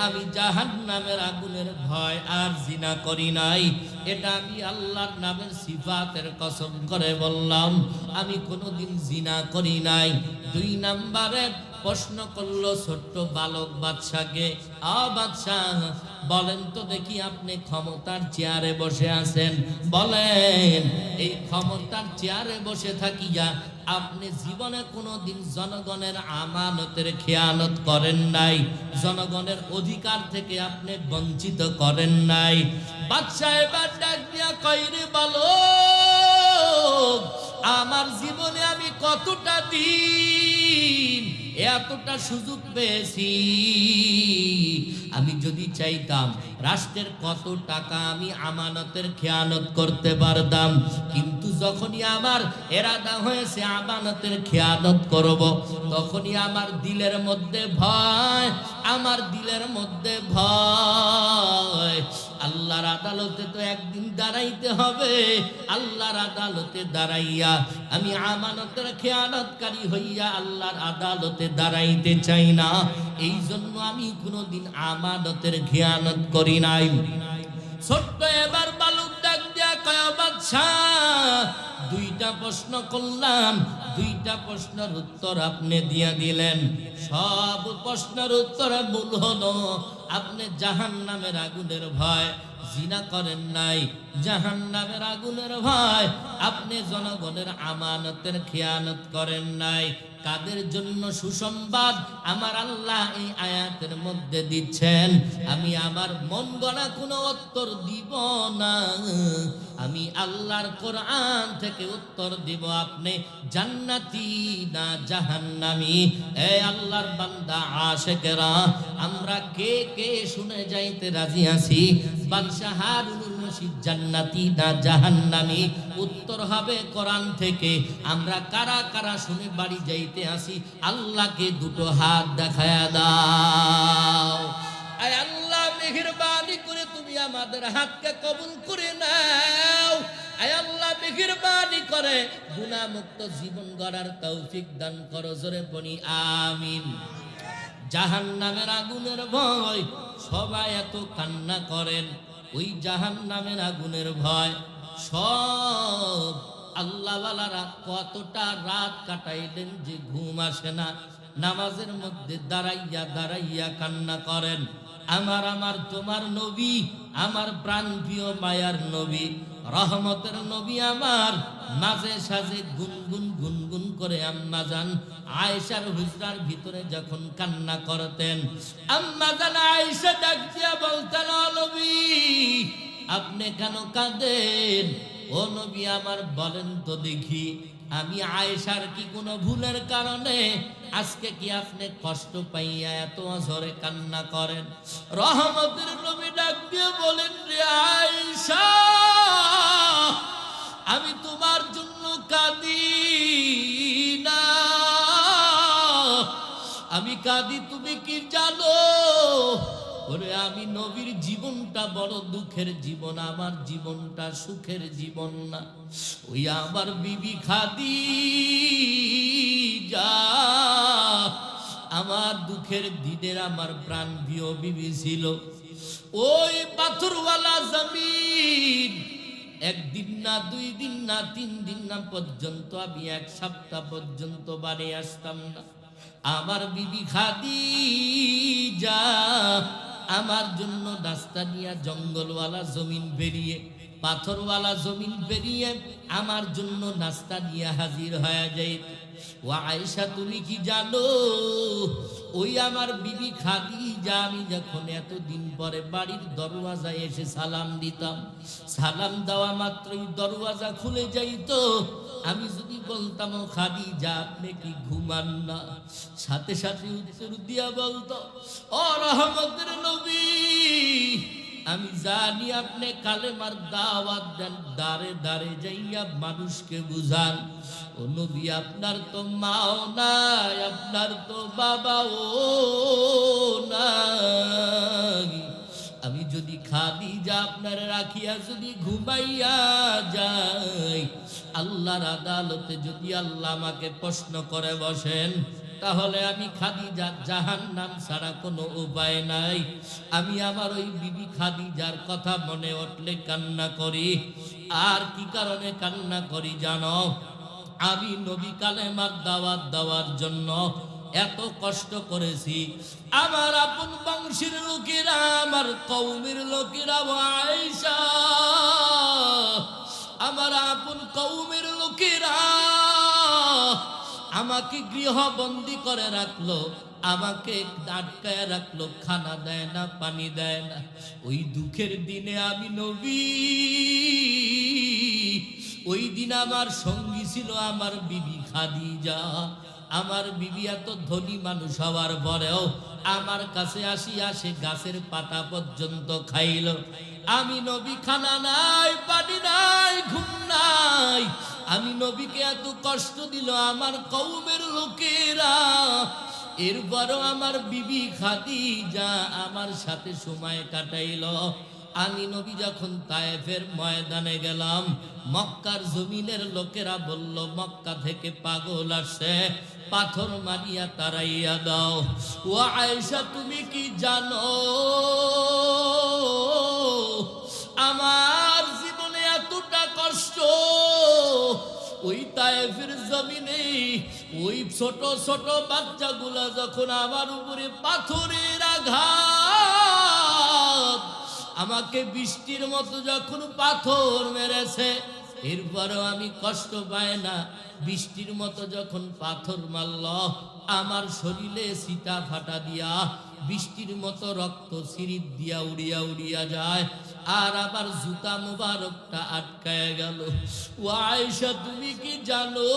আমি জাহান্নামের আগুনের ভয় আর জিনা করি নাই, এটা আমি আল্লাহর নামের সিফাতের কসম করে বললাম আমি কোনোদিন জিনা করি নাই। 2 নম্বরে প্রশ্ন করলো ছোট্ট বালক বাদশাকে, বাদশাহ বলেন তো দেখি, আপনি ক্ষমতার চেয়ারে বসে আছেন, বলেন এই ক্ষমতার চেয়ারে বসে থাকিয়া আপনি জীবনে কোনোদিন জনগণের আমানতের খেয়ানত করেন নাই, জনগণের অধিকার থেকে আপনি বঞ্চিত করেন নাই। বাদশা এবার ডাক দিয়া কয়, রে বালক, আমার জীবনে আমি কতটা দিন এতটা সুযোগ পেয়েছি, আমি যদি চাইতাম রাষ্ট্রের কত টাকা আমি আমানতের খেয়ানত করতে পারতাম, কিন্তু যখনই আমার এরাদা হয়েছে আমানতের খেয়ানত করব, তখনই আমার দিলের মধ্যে ভয়, আমার দিলের মধ্যে ভয়। আল্লাহর আদালতে তো একদিন দাঁড়াইতে হবে, আল্লাহর আদালতে দাঁড়াইয়া আমি আমানতের খেয়ানতকারী হইয়া আল্লাহর আদালতে দাঁড়াইতে চাই না, এই জন্য আমি কোনোদিন আমানতের খেয়ানত করি নাই। ছোট্ট এবার বালক ডাক দিয়া কয়, বাদশাহ দুইটা প্রশ্ন করলাম, দুইটা প্রশ্নের উত্তর আপনি দিয়া দিলেন, সব প্রশ্নের উত্তরে ভুল হলো। আপনি জাহান্নামের আগুনের ভয় জিনা করেন নাই, জাহান্নামের আগুনের ভয় আপনি জনগণের আমানতের খেয়ানত করেন নাই। কাদের জন্য সুসংবাদ আমার আল্লাহ এই আয়াতের মধ্যে দিচ্ছেন, আমি আমার মন গড়া কোনো উত্তর দিব না, আমি আল্লাহর কোরআন থেকে উত্তর দিব, আপনি জান্নাতি না জাহান্নামী। এই আল্লাহর বান্দা আশিকেরা, আমরা কে কে শুনে যাইতে রাজি আছি, বাদশাহ হারুনুর রশিদ জান্নাতি না জাহান্নামী? উত্তর হবে কোরআন থেকে। আমরা কারা কারা শুনে বাড়ি যাইতে আসি, আল্লাহকে দুটো হাত দেখায়া দাও। আয় আল্লাহ মেহেরবানি করে তুমি আমাদের হাতকে কবুল করে নাও। আয় আল্লাহ মেহেরবানি করে গুনাহমুক্ত জীবন গড়ার তৌফিক দান করো, জোরে বলি আমিন। জাহান্নামের আগুনের ভয় সবাই এত কান্না করেন, ওই জাহান্নামের আগুনের ভয় সব আল্লাহওয়ালারা কতটা রাত কাটাইলেন যে ঘুম আসে না, নামাজের মধ্যে দাঁড়াইয়া দাঁড়াইয়া কান্না করেন। আমার তোমার নবী, আমার প্রাণপ্রিয় মায়ার নবী, রহমতের নবী আমার মাঝে সাঝে গুনগুন গুনগুন করে আম্মাজান আয়েশার হুজরার ভিতরে যখন কান্না করতেন, আম্মাজান আয়েশা ডাক দিয়া বলতেন, ও নবী আপনি কেন কাঁদেন? ও নবী আমার বলেন তো দেখি, আমি আয়েশার কি কোনো ভুলের কারণে আজকে কি আপনি কষ্ট পাইয়া এত জোরে কান্না করেন? রহমতের নবী ডাক দিয়ে বলেন, রে আয়েশা, আমি তোমার জন্য কাঁদি না, আমি কাঁদি তুমি কি জানো? ওরে আমি নবীর জীবনটা বড় দুঃখের জীবন, আমার জীবনটা সুখের জীবন না। ওই আমার বিবি খাদিজা আমার দুঃখের দিনের আমার প্রাণ প্রিয় বিবি ছিল। ওই পাথরওয়ালা জমিন একদিন না, দুই দিন না, তিন দিন না পর্যন্ত, আমি এক সপ্তাহ পর্যন্ত বাড়ি আসতাম না। আমার বিবি খাদিজা আমার জন্য রাস্তা নিয়ে জঙ্গলওয়ালা জমিন বেরিয়ে, পাথরওয়ালা জমিন বেরিয়ে আমার জন্য নাস্তা নিয়ে হাজির হয়ে যায়। ও আয়েশা তুমি কি জানো, ওই আমার বিবি খাদিজা আমি যখন এতদিন পরে বাড়ির দরওয়াজায় এসে সালাম দিতাম, সালাম দেওয়া মাত্রই দরওয়াজা খুলে যাইতো। আমি যদি বলতাম, ও খাদিজা আপনি কি ঘুমান না, সাথে সাথে উত্তর দিয়া বলতো, ও রহমতের নবী আমি জানি আপনি কালেমার দাওয়াত দেন, দাঁড়ে দাঁড়ে যাইয়া মানুষকে বুঝান। ও নবী আপনার তো মাও নাই, আপনার তো বাবাও নাই, আমি যদি খাদিজা আপনার রাখিয়া যদি ঘুমাইয়া যাই, আল্লাহর আদালতে যদি আল্লাহ আমাকে প্রশ্ন করে বসেন, তাহলে আমি খাদিজা জাহান্নাম ছাড়া কোনো উপায় নাই। আমি আমার ওই বিবি খাদিজার কথা মনে উঠলে কান্না করি। আর কি কারণে কান্না করি জানো? আমি নবী কালেমার দাওয়াত দেওয়ার জন্য এত কষ্ট করেছি, আমার আপন বংশের লোকেরা, আমার কওমের লোকেরা, আয়েশা আমার আপন কওমের লোকেরা আমাকে গৃহবন্দী করে রাখলো, আমাকে আটকায় রাখলো, খানা দেয় না, পানি দেয় না। ওই দুঃখের দিনে আমি নবী, ওই দিন আমার সঙ্গী ছিল আমার বিবি খাদিজা। আমার বিবি এত ধনী মানুষ হওয়ার পরেও আমার কাছে আসিয়া সে গাছের পাতা পর্যন্ত খাইল। আমি নবী খানা নাই, পানি নাই, ঘুম নাই। আমি নবীকে এত কষ্ট দিল আমার কওমের লোকেরা, এরপরও আমার বিবি খাদিজা আমার সাথে সময় কাটাইল। আমি নবী যখন তায়েফের ময়দানে গেলাম, মক্কার জমিনের লোকেরা বলল মক্কা থেকে পাগল আসে, পাথর মারিয়া তারাইয়া দাও। ও আয়েশা, তুমি কি জানো আমার জীবনে এতটা কষ্ট ওই তায়েফের জমিনে ওই ছোট ছোট বাচ্চাগুলা যখন আমার উপরে পাথরের আঘাত, আমাকে বৃষ্টির মতো যখন পাথর মেরেছে, এরপরেও আমি কষ্ট পাই না। বৃষ্টির মতো যখন পাথর মারল, আমার শরীরে সিটা ফাটা দিয়া বৃষ্টির মতো রক্ত সিরিপ দিয়া উড়িয়া উড়িয়া যায়, আর আবার জুতা মুবারকটা আটকায় গেল। ও আয়েশা, তুমি কি জানো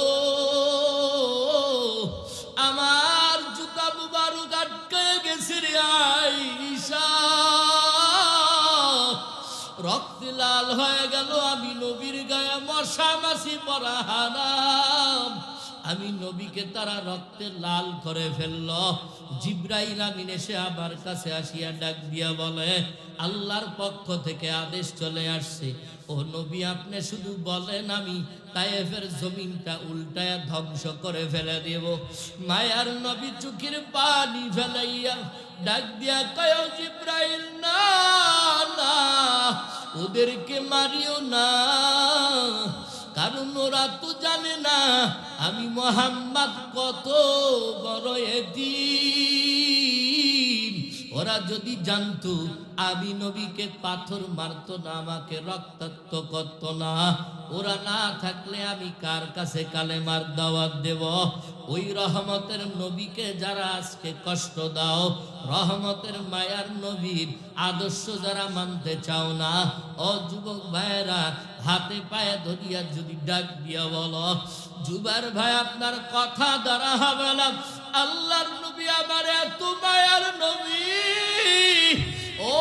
আমার জুতা মুবারক আটকায় গেছে রে আয়েশা, রক্তে লাল হয়ে গেল। আমি নবীর গায়ে মশা মাছি পরা হারাম, আমি নবীকে তারা রক্তে লাল করে ফেলল। জিবরাইল আমিন এসে আমার কাছে আসিয়া ডাক দিয়া বলে, আল্লাহর পক্ষ থেকে আদেশ চলে আসছে, ও নবী আপনি শুধু বলেন, আমি তায়েফের জমিনটা উল্টায়া ধ্বংস করে ফেলে দেব। মায়ার নবী চোখের পানি ফেলাইয়া ডাক দিয়া কয়, জিবরাইল না না, ওদেরকে মারিও না, কারণ ওরা তো জানে না আমি মুহাম্মদ কত বড় এতিম। ওরা যদি জানতো আমি নবীকে পাথর মারতো না, আমাকে রক্তাক্ত করতো না, ওরা না থাকলে আমি কার কাছে কালেমার দাওয়াত দেব? ওই রহমতের নবীকে যারা আজকে কষ্ট দাও, রহমতের মায়ার নবীর আদর্শ যারা মানতে চাও না, ও যুবক ভাইয়েরা, হাতে পায়ে ধরিয়া যদি ডাক দিয়া বলো, জুবার ভাই আপনার কথা দ্বারা হবে না, আল্লাহর নবী আমার এত মায়ার নবী। ও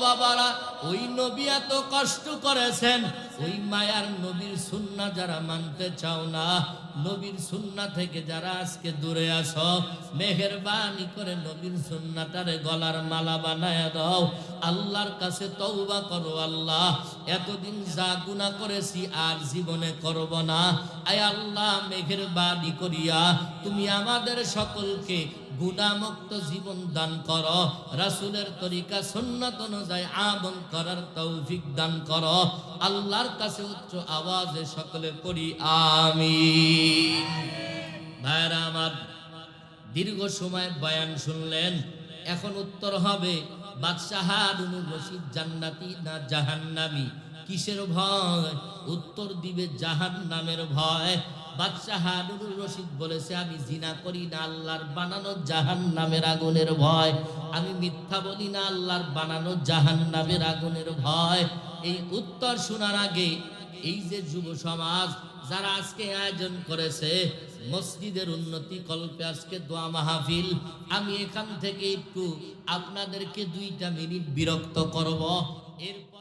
বাবারা, ওই নবী এত কষ্ট করেছেন, ওই মায়ার নবীর সুন্নাহ যারা মানতে চাও না, নবীর সুন্নাহ থেকে যারা আজকে দূরে আসো, মেহেরবানি করে নবীর সুন্নাহটারে গলার মালা বানায় দাও। আল্লাহর কাছে তওবা করো, আল্লাহ এতদিন যা গুনাহ করেছি আর জীবনে করব না। আয় আল্লাহ, মেহেরবানি করিয়া তুমি আমাদের সকলকে গুনাহমুক্ত জীবন দান করো, রাসূলের তরিকা সুন্নাত অনুযায়ী আমল করার তৌফিক দান করো। আল্লাহর কাছে উচ্চ আওয়াজে সকলে পড়ি আমিন। ভাইরা আমার, দীর্ঘ সময় বয়ান শুনলেন, এখন উত্তর হবে বাদশাহ হারুনুর রশিদ জান্নাতি না জাহান্নামী? কিসের ভয়? উত্তর দিবে জাহান্নামের ভয়। বাদশাহ হারুনুর রশিদ বলেছে, আমি জিনা করি না, আল্লাহর বানানো জাহান্নামের আগুনের ভয়। আমি মিথ্যা বলি না, আল্লাহর বানানো জাহান্নামের আগুনের ভয়। এই উত্তর শোনার আগে এই যে যুব সমাজ যারা আজকে আয়োজন করেছে মসজিদের উন্নতি কল্পে আজকে দোয়া মাহফিল, আমি এখান থেকে একটু আপনাদেরকে 2টা মিনিট বিরক্ত করব। এরপর